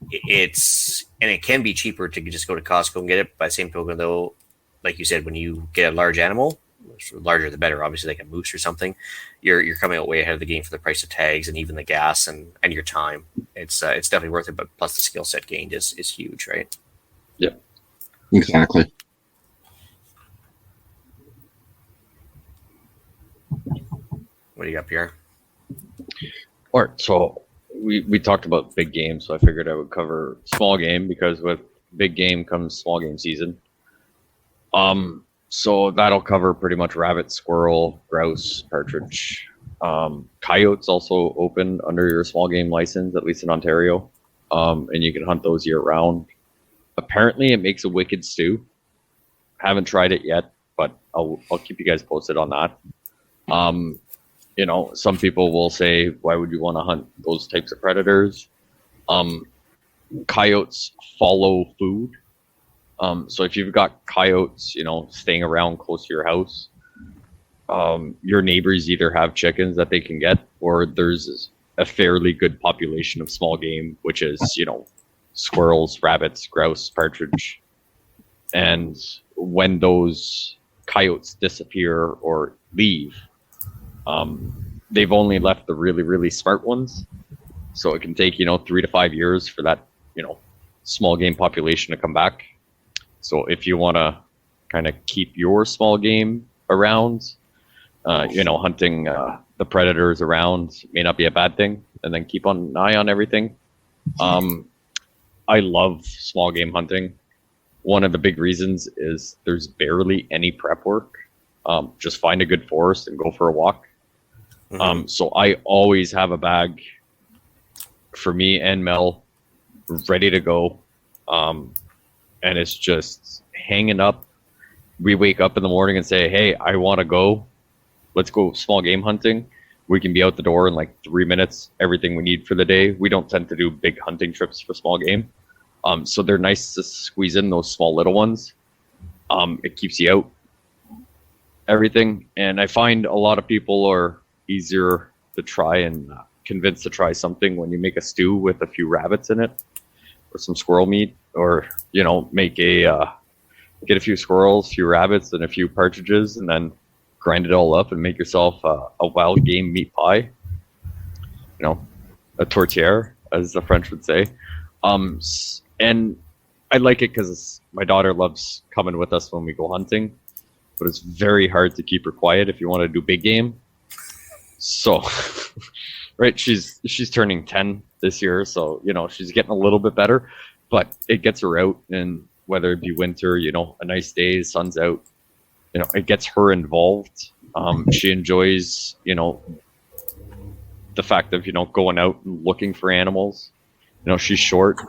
it can be cheaper to just go to Costco and get it. By the same token, though, like you said, when you get a large animal, the larger the better, obviously, like a moose or something, you're coming out way ahead of the game for the price of tags and even the gas and your time. It's definitely worth it, but plus the skill set gained is huge, right? Yeah, exactly. What do you got, Pierre? All right, so we talked about big game, so I figured I would cover small game, because with big game comes small game season. So that'll cover pretty much rabbit, squirrel, grouse, partridge. Coyotes also open under your small game license, at least in Ontario, and you can hunt those year round. Apparently, it makes a wicked stew. Haven't tried it yet, but I'll keep you guys posted on that. Some people will say, why would you want to hunt those types of predators? Coyotes follow food. So if you've got coyotes, staying around close to your house, your neighbors either have chickens that they can get, or there's a fairly good population of small game, which is, squirrels, rabbits, grouse, partridge. And when those coyotes disappear or leave, they've only left the really, really smart ones. So it can take, 3 to 5 years for that, small game population to come back. So if you want to kind of keep your small game around, hunting the predators around may not be a bad thing, and then keep an eye on everything. I love small game hunting. One of the big reasons is there's barely any prep work. Just find a good forest and go for a walk. Mm-hmm. So I always have a bag for me and Mel ready to go. And it's just hanging up. We wake up in the morning and say, hey, I want to go. Let's go small game hunting. We can be out the door in like 3 minutes, everything we need for the day. We don't tend to do big hunting trips for small game. So they're nice to squeeze in those small little ones. It keeps you out, everything. And I find a lot of people are easier to try and convince to try something when you make a stew with a few rabbits in it, or some squirrel meat, or make get a few squirrels, a few rabbits, and a few partridges, and then grind it all up and make yourself a wild game meat pie. A tourtière, as the French would say. And I like it because my daughter loves coming with us when we go hunting, but it's very hard to keep her quiet if you want to do big game. So, right, she's turning 10 this year, so she's getting a little bit better, but it gets her out, and whether it be winter, a nice day, sun's out, it gets her involved. She enjoys, the fact of, going out and looking for animals. She's short,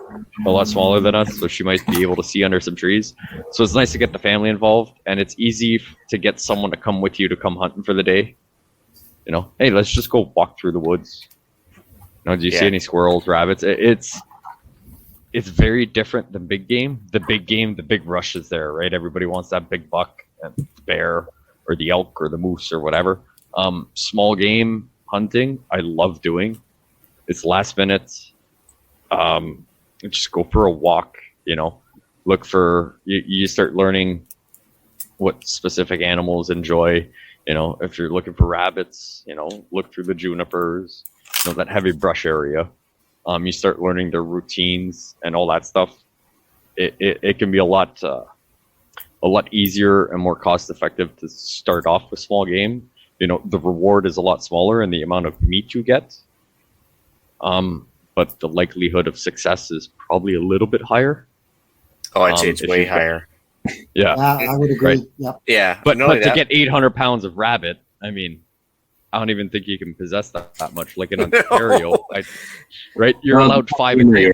a lot smaller than us, so she might be able to see under some trees. So it's nice to get the family involved, and it's easy to get someone to come with you to come hunting for the day. Hey, let's just go walk through the woods. Do you see any squirrels, rabbits? It's very different than big game. The big rush is there, right? Everybody wants that big buck and the bear or the elk or the moose or whatever. Small game hunting, I love doing. It's last minute. Just go for a walk, look for, you start learning what specific animals enjoy. If you're looking for rabbits, look through the junipers, that heavy brush area. You start learning their routines and all that stuff. It can be a lot easier and more cost effective to start off with small game. The reward is a lot smaller in the amount of meat you get. But the likelihood of success is probably a little bit higher. Oh, I'd say it's way higher. Yeah. I would agree. Right. Yep. Yeah. But to get 800 pounds of rabbit, I mean, I don't even think you can possess that much. Like in Ontario, right? You're allowed 5 a day.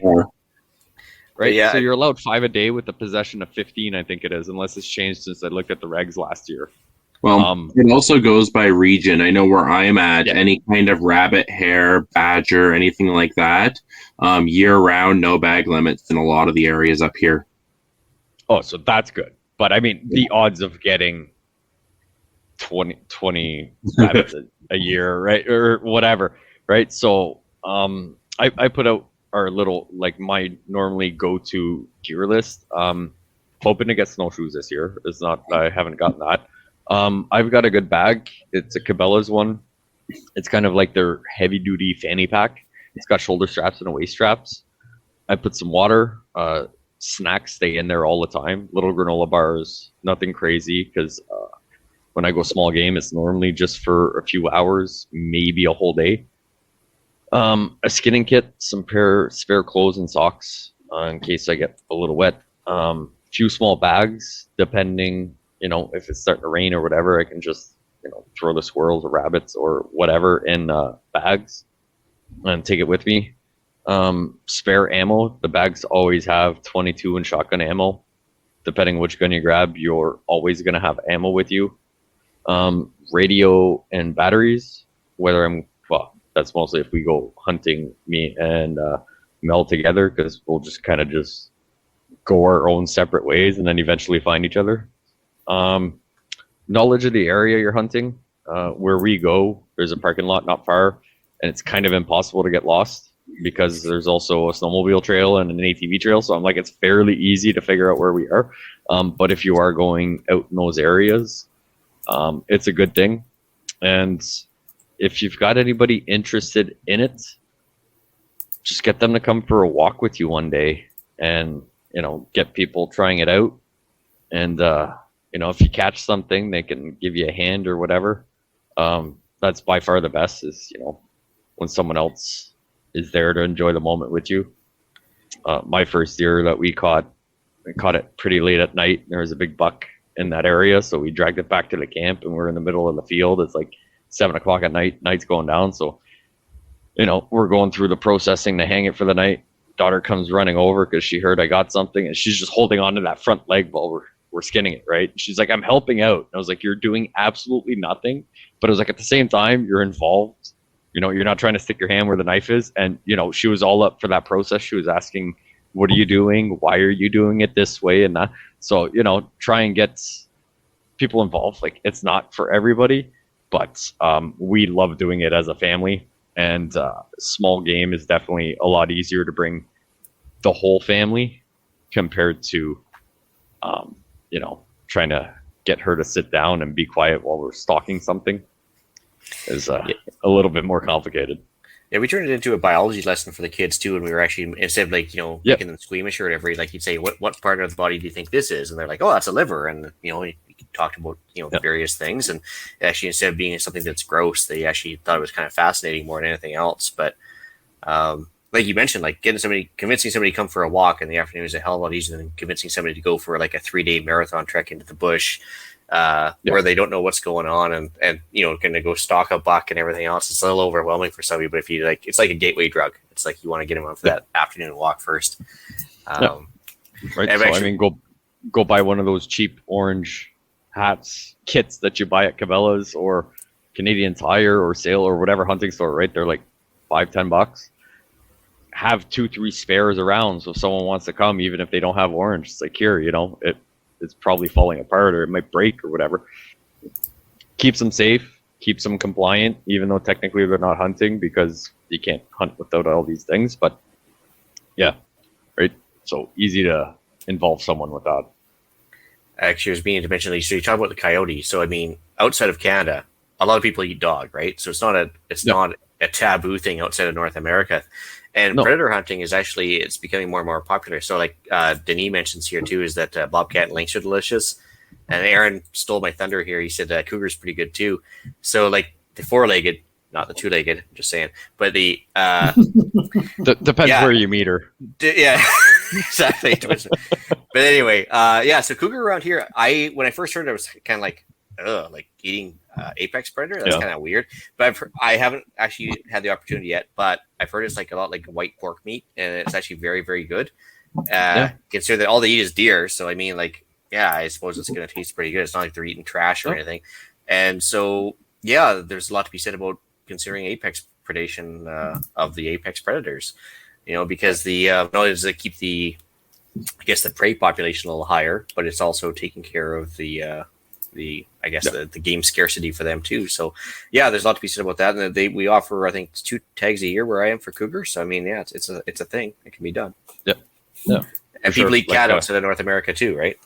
Right? Yeah. So you're allowed 5 a day with the possession of 15, I think it is, unless it's changed since I looked at the regs last year. Well, it also goes by region. I know where I'm at, any kind of rabbit, hare, badger, anything like that, year-round, no bag limits in a lot of the areas up here. Oh, so that's good. But I mean, the odds of getting 20 rabbits a year, right, or whatever, right? So I put out our little, like, my normally go-to gear list. Hoping to get snowshoes this year. I haven't gotten that. I've got a good bag. It's a Cabela's one. It's kind of like their heavy-duty fanny pack. It's got shoulder straps and waist straps. I put some water. Snacks stay in there all the time. Little granola bars. Nothing crazy, because when I go small game, it's normally just for a few hours, maybe a whole day. A skinning kit, some spare clothes and socks in case I get a little wet. Few small bags, depending, if it's starting to rain or whatever, I can just, throw the squirrels or rabbits or whatever in bags and take it with me. Spare ammo. The bags always have 22 and shotgun ammo. Depending which gun you grab, you're always going to have ammo with you. Radio and batteries, that's mostly if we go hunting, me and Mel together, because we'll just kind of just go our own separate ways and then eventually find each other. Knowledge of the area you're hunting. Where we go, there's a parking lot not far, and it's kind of impossible to get lost because there's also a snowmobile trail and an ATV trail. So I'm like, it's fairly easy to figure out where we are. But if you are going out in those areas, it's a good thing. And if you've got anybody interested in it, just get them to come for a walk with you one day and, get people trying it out. And, if you catch something, they can give you a hand or whatever. That's by far the best is, when someone else is there to enjoy the moment with you. My first deer that we caught it pretty late at night. There was a big buck in that area. So we dragged it back to the camp and we're in the middle of the field. It's like 7 o'clock at night, night's going down. So, we're going through the processing to hang it for the night. Daughter comes running over because she heard I got something and she's just holding on to that front leg while we're skinning it, right? She's like, I'm helping out. And I was like, you're doing absolutely nothing. But it was like, at the same time, you're involved. You're not trying to stick your hand where the knife is. And, she was all up for that process. She was asking, what are you doing? Why are you doing it this way and that? So, try and get people involved. Like, it's not for everybody, but we love doing it as a family. And small game is definitely a lot easier to bring the whole family compared to, trying to get her to sit down and be quiet while we're stalking something is a little bit more complicated. Yeah, we turned it into a biology lesson for the kids too, and we were actually, instead of making them squeamish or whatever, like you'd say, what part of the body do you think this is? And they're like, oh, that's a liver, and we talked about various things, and actually instead of being something that's gross, they actually thought it was kind of fascinating more than anything else. But like you mentioned, like convincing somebody to come for a walk in the afternoon is a hell of a lot easier than convincing somebody to go for like a 3-day marathon trek into the bush. Where they don't know what's going on and going to go stalk a buck and everything else. It's a little overwhelming for somebody, but if you it's like a gateway drug. It's like you want to get them on for that afternoon walk first. Right. So actually, go buy one of those cheap orange hats kits that you buy at Cabela's or Canadian Tire or Sale or whatever hunting store, right? They're like $5-10. Have 2-3 spares around. So if someone wants to come, even if they don't have orange, it's like, here, it's probably falling apart or it might break or whatever. Keeps them safe, keeps them compliant, even though technically they're not hunting because you can't hunt without all these things. But yeah, right. So easy to involve someone with that. Actually, I was meaning to mention, so you talk about the coyote. So I mean, outside of Canada, a lot of people eat dog, right? So it's not a taboo thing outside of North America. And predator hunting is it's becoming more and more popular. So like Denis mentions here too, is that bobcat and lynx are delicious. And Aaron stole my thunder here. He said cougar's pretty good too. So like the 4-legged, not the 2-legged, I'm just saying. But the depends where you meet her. Yeah, exactly. But anyway, so cougar around here, when I first heard it, I was kind of like, ugh, like eating apex predator. That's kind of weird. But I haven't actually had the opportunity yet. But I've heard it's like a lot like white pork meat, and it's actually very, very good. Consider that all they eat is deer, so I mean, like, yeah, I suppose it's going to taste pretty good. It's not like they're eating trash or anything. And so, yeah, there's a lot to be said about considering apex predation of the apex predators. You know, because not only does it keep the prey population a little higher, but it's also taking care of the game scarcity for them too. So yeah, there's a lot to be said about that. And we offer, I think, 2 tags a year where I am for cougar. So I mean, yeah, it's a thing. It can be done. Yeah. And people eat cat outside of North America too, right?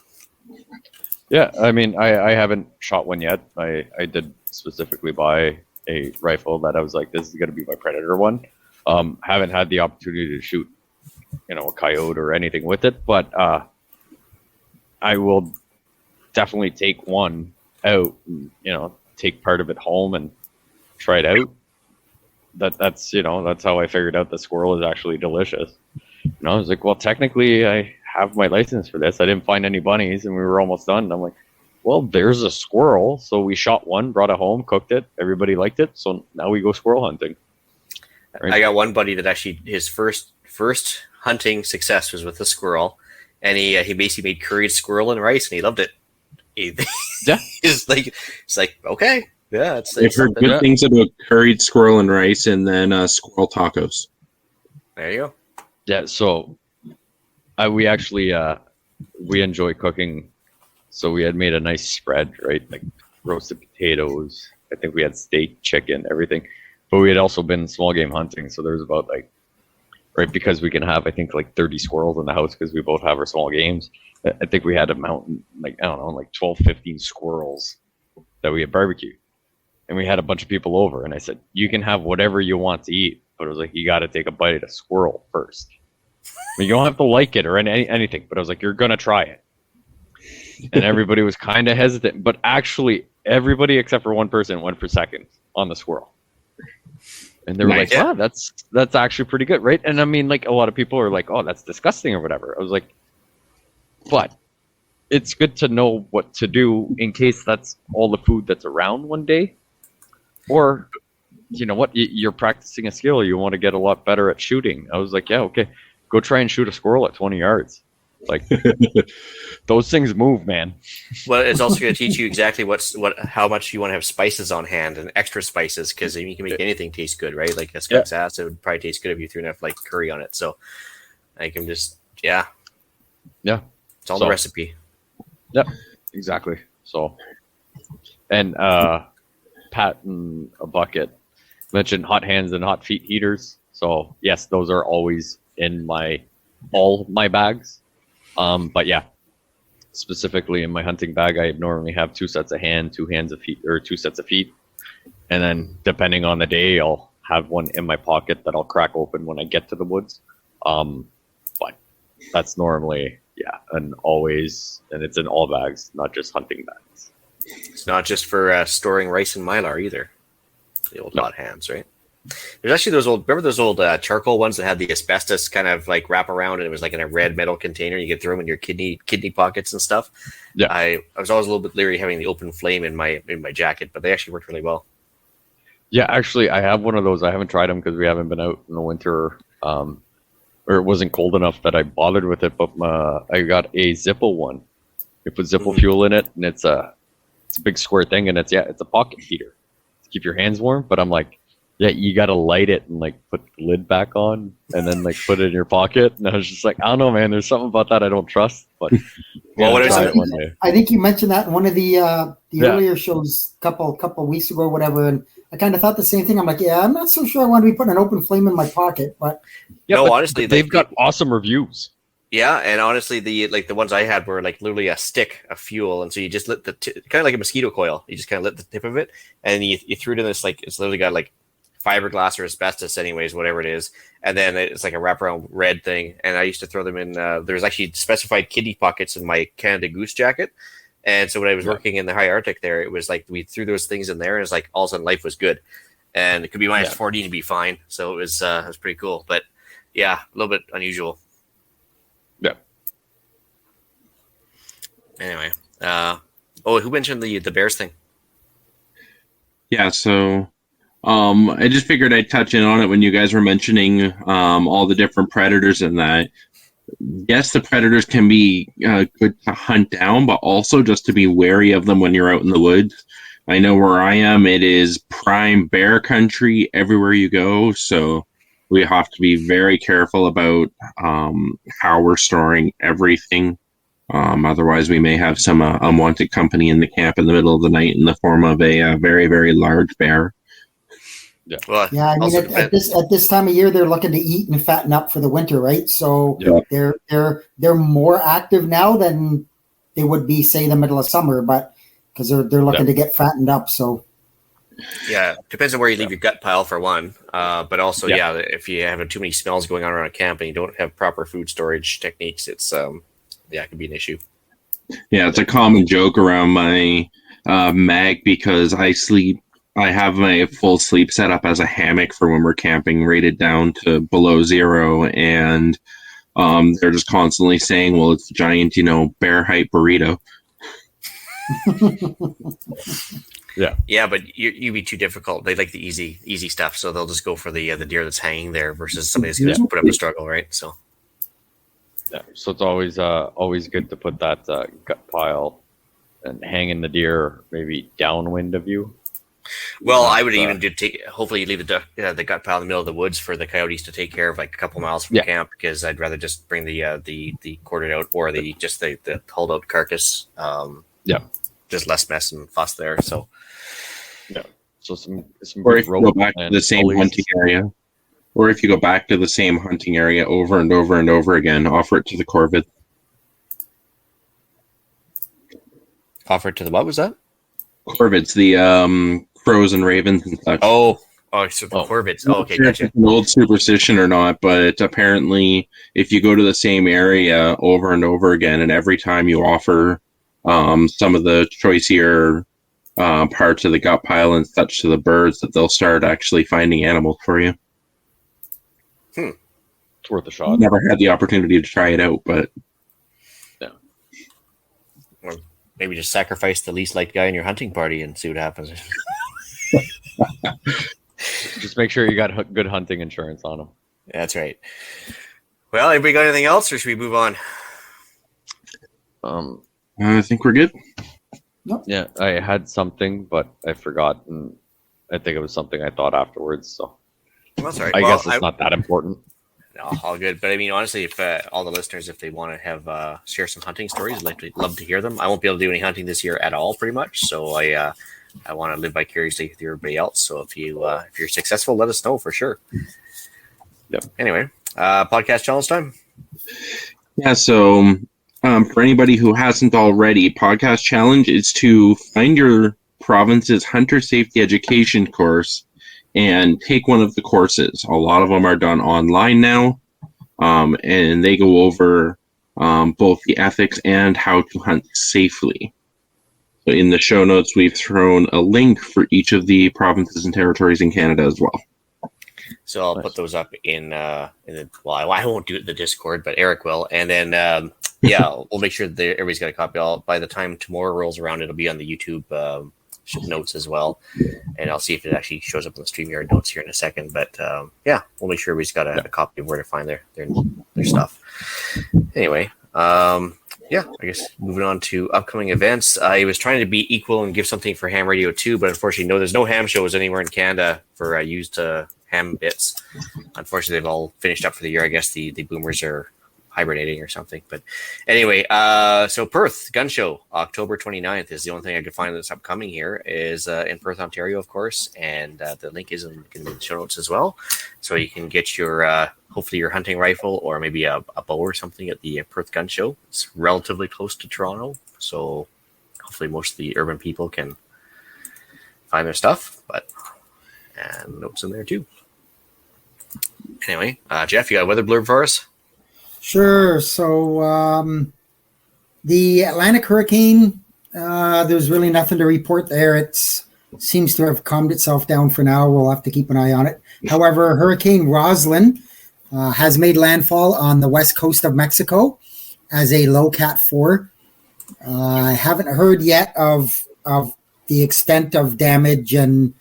Yeah, I mean, I haven't shot one yet. I did specifically buy a rifle that I was like, this is going to be my predator one. Haven't had the opportunity to shoot, a coyote or anything with it, but I will definitely take one out, and, take part of it home and try it out. That's how I figured out the squirrel is actually delicious. I was like, well, technically I have my license for this. I didn't find any bunnies and we were almost done. And I'm like, well, there's a squirrel. So we shot one, brought it home, cooked it. Everybody liked it. So now we go squirrel hunting. Right? I got one buddy that actually his first hunting success was with a squirrel, and he basically made curried squirrel and rice, and he loved it. It's like okay, yeah. I've heard good things about curried squirrel and rice, and then squirrel tacos. There you go. Yeah. So we actually we enjoy cooking. So we had made a nice spread, right? Like roasted potatoes. I think we had steak, chicken, everything. But we had also been small game hunting. So there's about because we can have, I think, 30 squirrels in the house because we both have our small games. I think we had a mountain, 12, 15 squirrels that we had barbecued. And we had a bunch of people over. And I said, you can have whatever you want to eat. But it was like, you got to take a bite of a squirrel first. I mean, you don't have to like it or anything. But I was like, you're going to try it. And everybody was kind of hesitant. But actually, everybody except for one person went for second on the squirrel. And they were like, wow, that's actually pretty good, right? And I mean, a lot of people are like, oh, that's disgusting or whatever. I was like, but it's good to know what to do in case that's all the food that's around one day. Or, you know what, you're practicing a skill. You want to get a lot better at shooting. I was like, yeah, okay, go try and shoot a squirrel at 20 yards. Those things move, man. Well, it's also going to teach you exactly how much you want to have spices on hand and extra spices, because you can make anything taste good, right? Like a skunk's ass, it would probably taste good if you threw enough curry on it. So I can just it's all the recipe. Yeah, exactly. So, and Pat and a bucket mentioned hot hands and hot feet heaters. So yes, those are always in all my bags. But yeah, specifically in my hunting bag, I normally have 2 sets of hand, 2 hands of feet, or 2 sets of feet. And then depending on the day, I'll have one in my pocket that I'll crack open when I get to the woods. But that's normally, and it's in all bags, not just hunting bags. It's not just for storing rice and mylar either. The old hot hands, right? There's actually remember those old charcoal ones that had the asbestos kind of wrap around, and it was in a red metal container. You could throw them in your kidney pockets and stuff. Yeah, I was always a little bit leery having the open flame in my jacket, but they actually worked really well. Yeah, actually, I have one of those. I haven't tried them because we haven't been out in the winter, or it wasn't cold enough that I bothered with it. But I got a Zippo one. You put Zippo fuel in it, and it's a big square thing, and it's a pocket heater to keep your hands warm. But I'm like, yeah, you got to light it and put the lid back on and then put it in your pocket. And I was just like, I don't know, man. There's something about that I don't trust. But I think you mentioned that in one of the earlier shows couple weeks ago or whatever. And I kind of thought the same thing. I'm like, I'm not so sure I want to be putting an open flame in my pocket. But honestly, they've got awesome reviews. Yeah, and honestly, the ones I had were like literally a stick of fuel, and so you just lit the kind of like a mosquito coil. You just kind of lit the tip of it, and you threw it in this like it's literally got like fiberglass or asbestos, anyways, whatever it is, and then it's like a wraparound red thing. And I used to throw them in. There's actually specified kidney pockets in my Canada Goose jacket, and so when I was working in the high Arctic, there it was like we threw those things in there, and it's like all of a sudden life was good, and it could be minus 14 to be fine. So it was pretty cool, but yeah, a little bit unusual. Yeah. Anyway, who mentioned the bears thing? Yeah, so I just figured I'd touch in on it when you guys were mentioning all the different predators and that. Yes, the predators can be good to hunt down, but also just to be wary of them when you're out in the woods. I know where I am, it is prime bear country everywhere you go, so we have to be very careful about how we're storing everything. Otherwise, we may have some unwanted company in the camp in the middle of the night in the form of a very, very large bear. Yeah, well, yeah. I mean, at this time of year, they're looking to eat and fatten up for the winter, right? So they're more active now than they would be, say, the middle of summer, but because they're looking to get fattened up. So. Yeah, depends on where you leave your gut pile for one, but also if you have too many smells going on around a camp and you don't have proper food storage techniques, it's it can be an issue. Yeah, it's a common joke around my mag because I have my full sleep set up as a hammock for when we're camping, rated down to below zero, and they're just constantly saying, "Well, it's a giant, bear height burrito." Yeah, but you'd be too difficult. They like the easy stuff, so they'll just go for the deer that's hanging there versus somebody that's going to put up a struggle, right? So, so it's always good to put that gut pile and hang in the deer maybe downwind of you. Well, I would even hopefully you leave the gut pile in the middle of the woods for the coyotes to take care of, like a couple miles from camp, because I'd rather just bring the corded out or the hauled out carcass. Just less mess and fuss there. So, so some or if you go back to the same hunting area, or if you go back to the same hunting area over and over and over again, offer it to the corvid. Offer it to the what was that? Corvids, the crows and ravens and such. So the corvids. Oh, okay, gotcha. It's an old superstition or not, but apparently, if you go to the same area over and over again, and every time you offer some of the choicier parts of the gut pile and such to the birds, that they'll start actually finding animals for you. It's worth a shot. Never had the opportunity to try it out, but or maybe just sacrifice the least liked guy in your hunting party and see what happens. Just make sure you got good hunting insurance on them. That's right. Well, anybody got anything else, or should we move on? I think we're good. Nope. Yeah, I had something, but I forgot, and I think it was something I thought afterwards. So well, sorry. I guess it's not that important. No, all good. But I mean, honestly, if all the listeners, if they want to have share some hunting stories, I'd love to hear them. I won't be able to do any hunting this year at all, pretty much. So I want to live vicariously with everybody else. So if you're successful, let us know for sure. Yep. Anyway, podcast challenge time. Yeah. So for anybody who hasn't already, podcast challenge is to find your province's hunter safety education course and take one of the courses. A lot of them are done online now, and they go over both the ethics and how to hunt safely. So in the show notes, we've thrown a link for each of the provinces and territories in Canada as well. So I'll put those up in the I won't do it in the Discord, but Eric will, and then we'll make sure that everybody's got a copy. By the time tomorrow rolls around, it'll be on the YouTube notes as well, and I'll see if it actually shows up on the StreamYard notes here in a second. But we'll make sure everybody's got a copy of where to find their stuff. Anyway, I guess moving on to upcoming events. I was trying to be equal and give something for ham radio too, but unfortunately, there's no ham shows anywhere in Canada for used ham bits. Unfortunately, they've all finished up for the year. I guess the boomers are hibernating or something. But anyway, so Perth Gun Show, October 29th is the only thing I could find that's upcoming here is in Perth, Ontario, of course. And the link is in the show notes as well. So you can get your, hopefully your hunting rifle or maybe a bow or something at the Perth Gun Show. It's relatively close to Toronto. So hopefully most of the urban people can find their stuff, and notes in there too. Anyway, Jeff, you got a weather blurb for us? Sure. So the Atlantic hurricane, there's really nothing to report there. It seems to have calmed itself down for now. We'll have to keep an eye on it. However, Hurricane Roslyn has made landfall on the west coast of Mexico as a low Cat 4. I haven't heard yet of the extent of damage and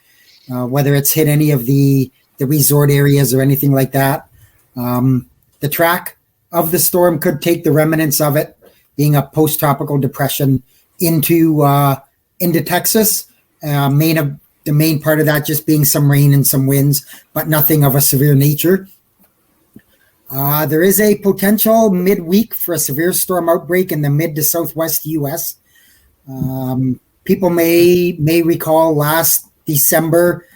whether it's hit any of the resort areas or anything like that. The track of the storm could take the remnants of it, being a post-tropical depression, into Texas. The main part of that just being some rain and some winds, but nothing of a severe nature. There is a potential midweek for a severe storm outbreak in the mid to southwest U.S. People may recall last December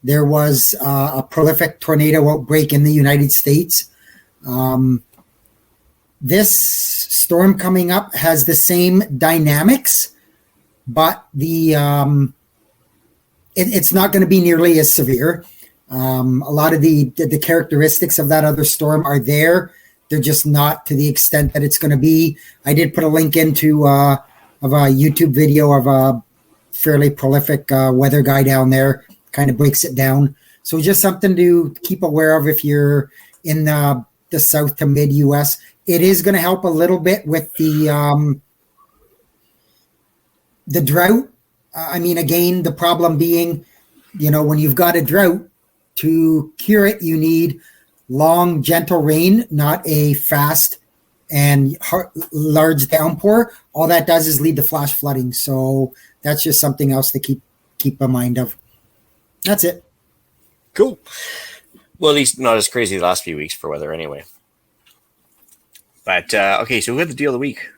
there was a prolific tornado outbreak in the United States. This storm coming up has the same dynamics, but it's not going to be nearly as severe. A lot of the characteristics of that other storm are there. They're just not to the extent that it's going to be. I did put a link into of a YouTube video of a fairly prolific weather guy down there. Kind of breaks it down. So just something to keep aware of if you're in the south to mid U.S. It is going to help a little bit with the drought. I mean, again, the problem being, when you've got a drought, to cure it, you need long, gentle rain, not a fast and large downpour. All that does is lead to flash flooding. So that's just something else to keep in mind of. That's it. Cool. Well, at least not as crazy the last few weeks for weather anyway. But, okay, so who had the deal of the week?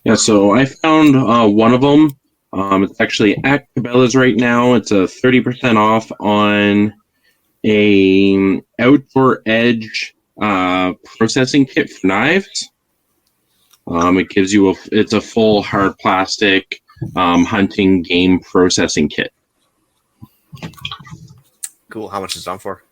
Yeah, so I found one of them. It's actually at Cabela's right now. It's a 30% off on a outdoor edge processing kit for knives. It gives you it's a full hard plastic hunting game processing kit. Cool. How much is it on for?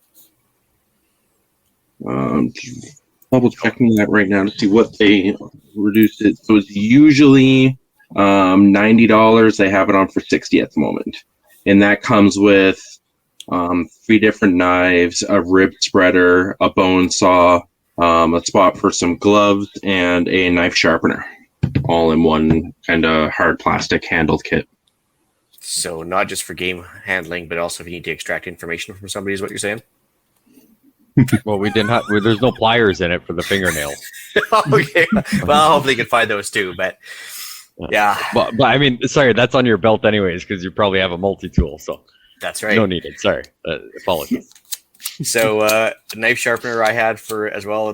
Double checking that right now to see what they reduced it. So it's usually $90. They have it on for $60 at the moment, and that comes with 3 different knives, a rib spreader, a bone saw, a spot for some gloves, and a knife sharpener, all in one kind of hard plastic handled kit. So not just for game handling, but also if you need to extract information from somebody, is what you're saying? Well, there's no pliers in it for the fingernails. Okay. Well, hopefully you can find those too, but yeah. But I mean, sorry, that's on your belt anyways, because you probably have a multi-tool, so that's right. No needed. Sorry. Apologies. So knife sharpener I had for as well.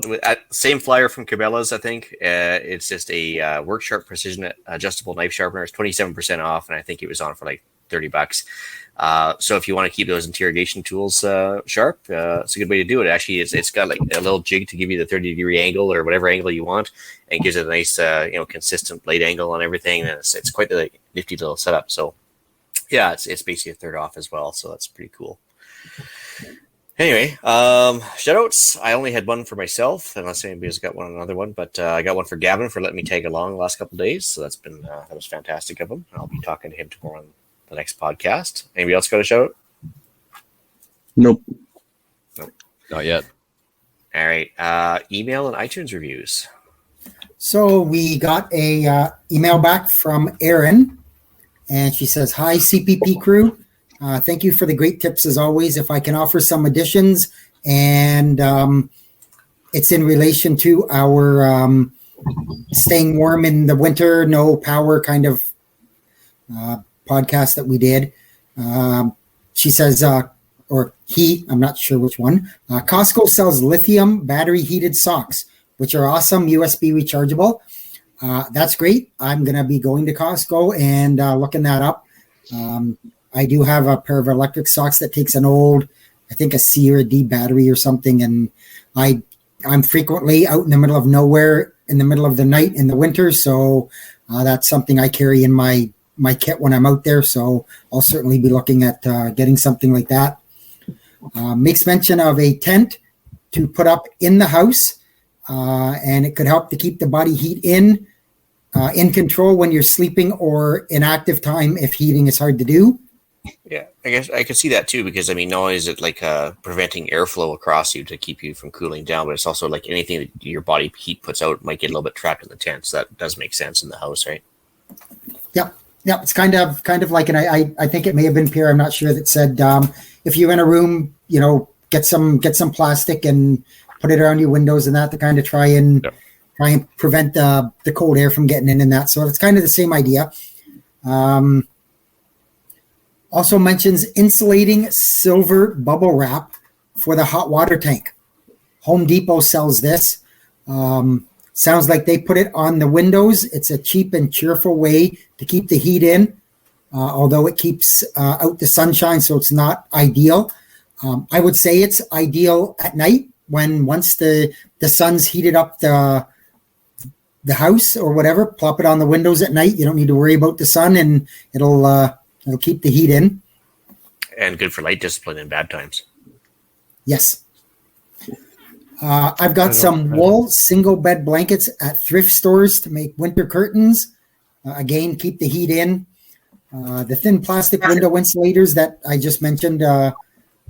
Same flyer from Cabela's, I think. It's just a Work Sharp Precision adjustable knife sharpener. It's 27% off, and I think it was on for like $30. So if you want to keep those interrogation tools sharp, it's a good way to do it. Actually, it's got like a little jig to give you the 30-degree angle or whatever angle you want, and gives it a nice, consistent blade angle on everything. And it's quite the nifty little setup. So yeah, it's basically a third off as well. So that's pretty cool. Anyway, shoutouts. I only had one for myself, unless anybody's got another one. But I got one for Gavin for letting me tag along the last couple of days. So that was fantastic of him. I'll be talking to him tomorrow on the next podcast. Anybody else got a shout out? Nope. Not yet. All right. Email and iTunes reviews. So we got a email back from Erin, and she says, "Hi, CPP crew. Thank you for the great tips as always. If I can offer some additions, and it's in relation to our staying warm in the winter, no power kind of podcast that we did." She says, or he, I'm not sure which one. Costco sells lithium battery heated socks, which are awesome, USB rechargeable. That's great. I'm going to be going to Costco and looking that up. I do have a pair of electric socks that takes an old, I think a C or a D battery or something. And I'm frequently out in the middle of nowhere in the middle of the night in the winter. So that's something I carry in my kit when I'm out there. So I'll certainly be looking at getting something like that. Makes mention of a tent to put up in the house. And it could help to keep the body heat in control when you're sleeping or in active time if heating is hard to do. Yeah, I guess I could see that too, because I mean, not only is it like preventing airflow across you to keep you from cooling down, but it's also like anything that your body heat puts out might get a little bit trapped in the tent. So that does make sense in the house, right? Yep. It's kind of like, and I think it may have been Pierre, I'm not sure, that said if you're in a room, get some plastic and put it around your windows and that to kind of try and prevent the cold air from getting in and that. So it's kind of the same idea. Also mentions insulating silver bubble wrap for the hot water tank. Home Depot sells this. Sounds like they put it on the windows. It's a cheap and cheerful way to keep the heat in, although it keeps out the sunshine, so it's not ideal. I would say it's ideal at night when once the sun's heated up the house or whatever, plop it on the windows at night. You don't need to worry about the sun, and it'll keep the heat in. And good for light discipline in bad times. Yes. I've got some wool single bed blankets at thrift stores to make winter curtains. Again, keep the heat in. The thin plastic window insulators that I just mentioned,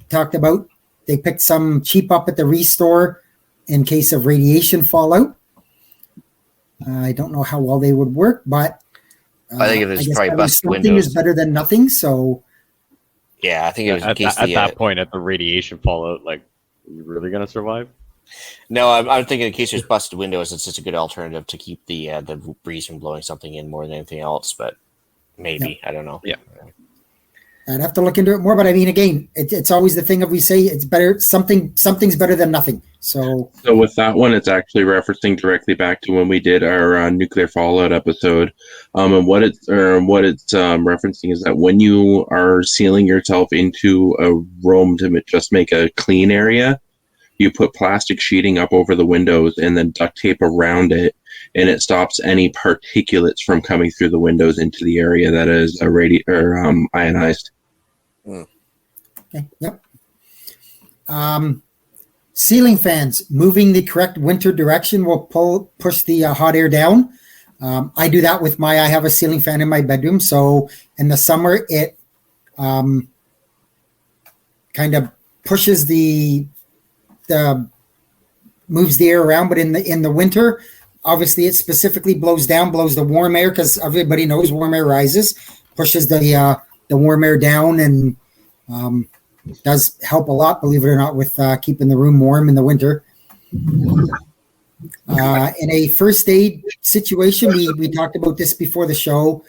talked about. They picked some cheap up at the Restore in case of radiation fallout. I don't know how well they would work, but I think if it's probably busted windows, something is better than nothing. So yeah, I think it was at that point, at the radiation fallout, like, are you really gonna survive? No, I'm thinking in case there's busted windows, it's just a good alternative to keep the breeze from blowing something in more than anything else. But maybe I don't know. Yeah. I'd have to look into it more, but I mean, again, it's always the thing of we say it's better. Something's better than nothing. So with that one, it's actually referencing directly back to when we did our nuclear fallout episode. And what it's referencing is that when you are sealing yourself into a room to just make a clean area, you put plastic sheeting up over the windows and then duct tape around it, and it stops any particulates from coming through the windows into the area that is ionized. Okay. Yep. Ceiling fans moving the correct winter direction will push the hot air down. I do that with I have a ceiling fan in my bedroom, so in the summer it kind of pushes moves the air around, but in the winter, obviously it specifically blows the warm air, because everybody knows warm air rises, pushes the warm air down, and does help a lot, believe it or not, with keeping the room warm in the winter. In a first aid situation, we talked about this before the show.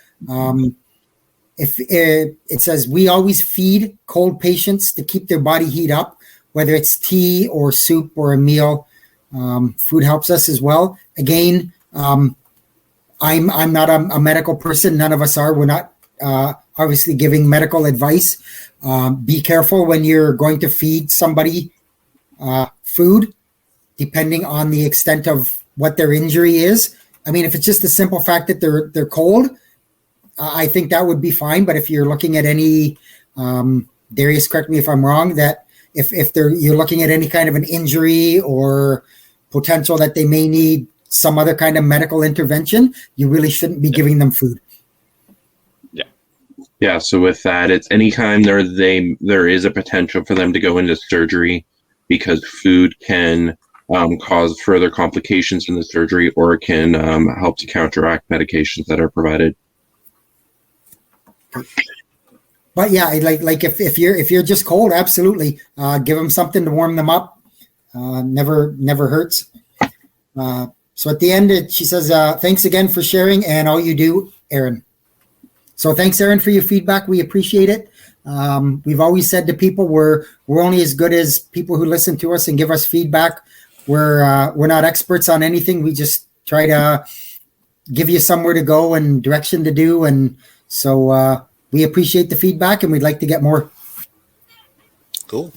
If it says we always feed cold patients to keep their body heat up, whether it's tea or soup or a meal. Food helps us as well. Again, I'm not a medical person. None of us are. We're not obviously giving medical advice. Be careful when you're going to feed somebody food, depending on the extent of what their injury is. I mean, if it's just the simple fact that they're cold, I think that would be fine. But if you're looking at any, Darius, correct me if I'm wrong, that if you're looking at any kind of an injury or potential that they may need some other kind of medical intervention, you really shouldn't be giving them food. Yeah, so with that, it's anytime there is a potential for them to go into surgery, because food can cause further complications in the surgery, or it can help to counteract medications that are provided. But yeah, like if you're just cold, absolutely give them something to warm them up. Never hurts. So at the end, she says, "Thanks again for sharing and all you do, Aaron." So thanks, Aaron, for your feedback. We appreciate it. We've always said to people we're only as good as people who listen to us and give us feedback. We're not experts on anything. We just try to give you somewhere to go and direction to do. And so we appreciate the feedback, and we'd like to get more. Cool.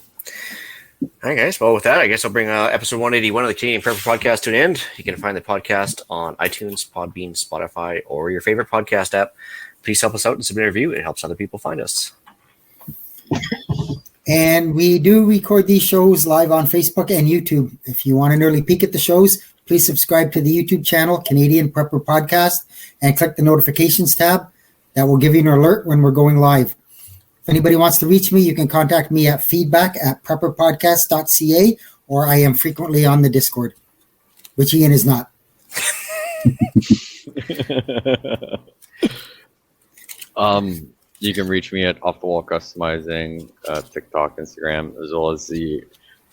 All right, guys. Well, with that, I guess I'll bring episode 181 of the Canadian Prepper Podcast to an end. You can find the podcast on iTunes, Podbean, Spotify, or your favorite podcast app. Please help us out and submit a review. It helps other people find us. And we do record these shows live on Facebook and YouTube. If you want an early peek at the shows, please subscribe to the YouTube channel, Canadian Prepper Podcast, and click the notifications tab. That will give you an alert when we're going live. If anybody wants to reach me, you can contact me at feedback@prepperpodcast.ca, or I am frequently on the Discord, which Ian is not. You can reach me at Off the Wall Customizing, TikTok, Instagram, as well as the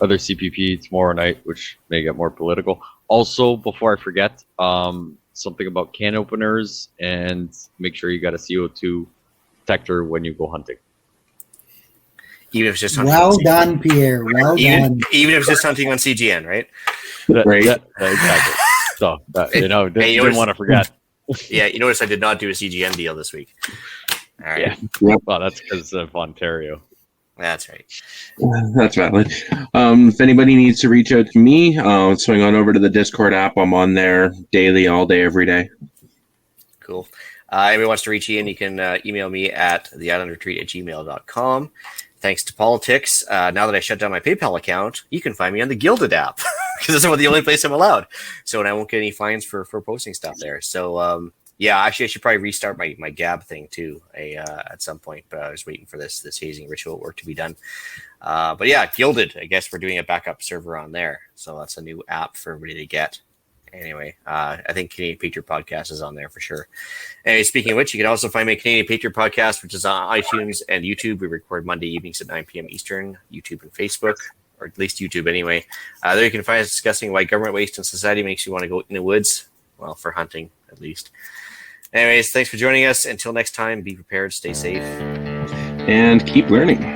other CPP tomorrow night, which may get more political. Also, before I forget, something about can openers, and make sure you got a CO2 detector when you go hunting. Even if it's just hunting. Well done, Pierre. Well done. Even if it's just hunting on CGN, right? Exactly. So, didn't want to forget. Yeah, you notice I did not do a CGN deal this week. All right. Yeah. Well, that's because of Ontario. That's right. That's valid. If anybody needs to reach out to me, swing on over to the Discord app. I'm on there daily, all day, every day. Cool. Anybody wants to reach Ian, you can email me at theislandretreat@gmail.com. Thanks to politics, now that I shut down my PayPal account, you can find me on the Gilded app because that's the only place I'm allowed. So, and I won't get any fines for posting stuff there. So, yeah, actually, I should probably restart my Gab thing too at some point. But I was waiting for this hazing ritual work to be done. But yeah, Gilded. I guess we're doing a backup server on there, so that's a new app for everybody to get. Anyway, I think Canadian Patriot Podcast is on there for sure. Anyway, speaking of which, you can also find my Canadian Patriot Podcast, which is on iTunes and YouTube. We record Monday evenings at 9 p.m. Eastern, YouTube and Facebook, or at least YouTube anyway. There you can find us discussing why government waste in society makes you want to go in the woods. Well, for hunting, at least. Anyways, thanks for joining us. Until next time, be prepared, stay safe. And keep learning.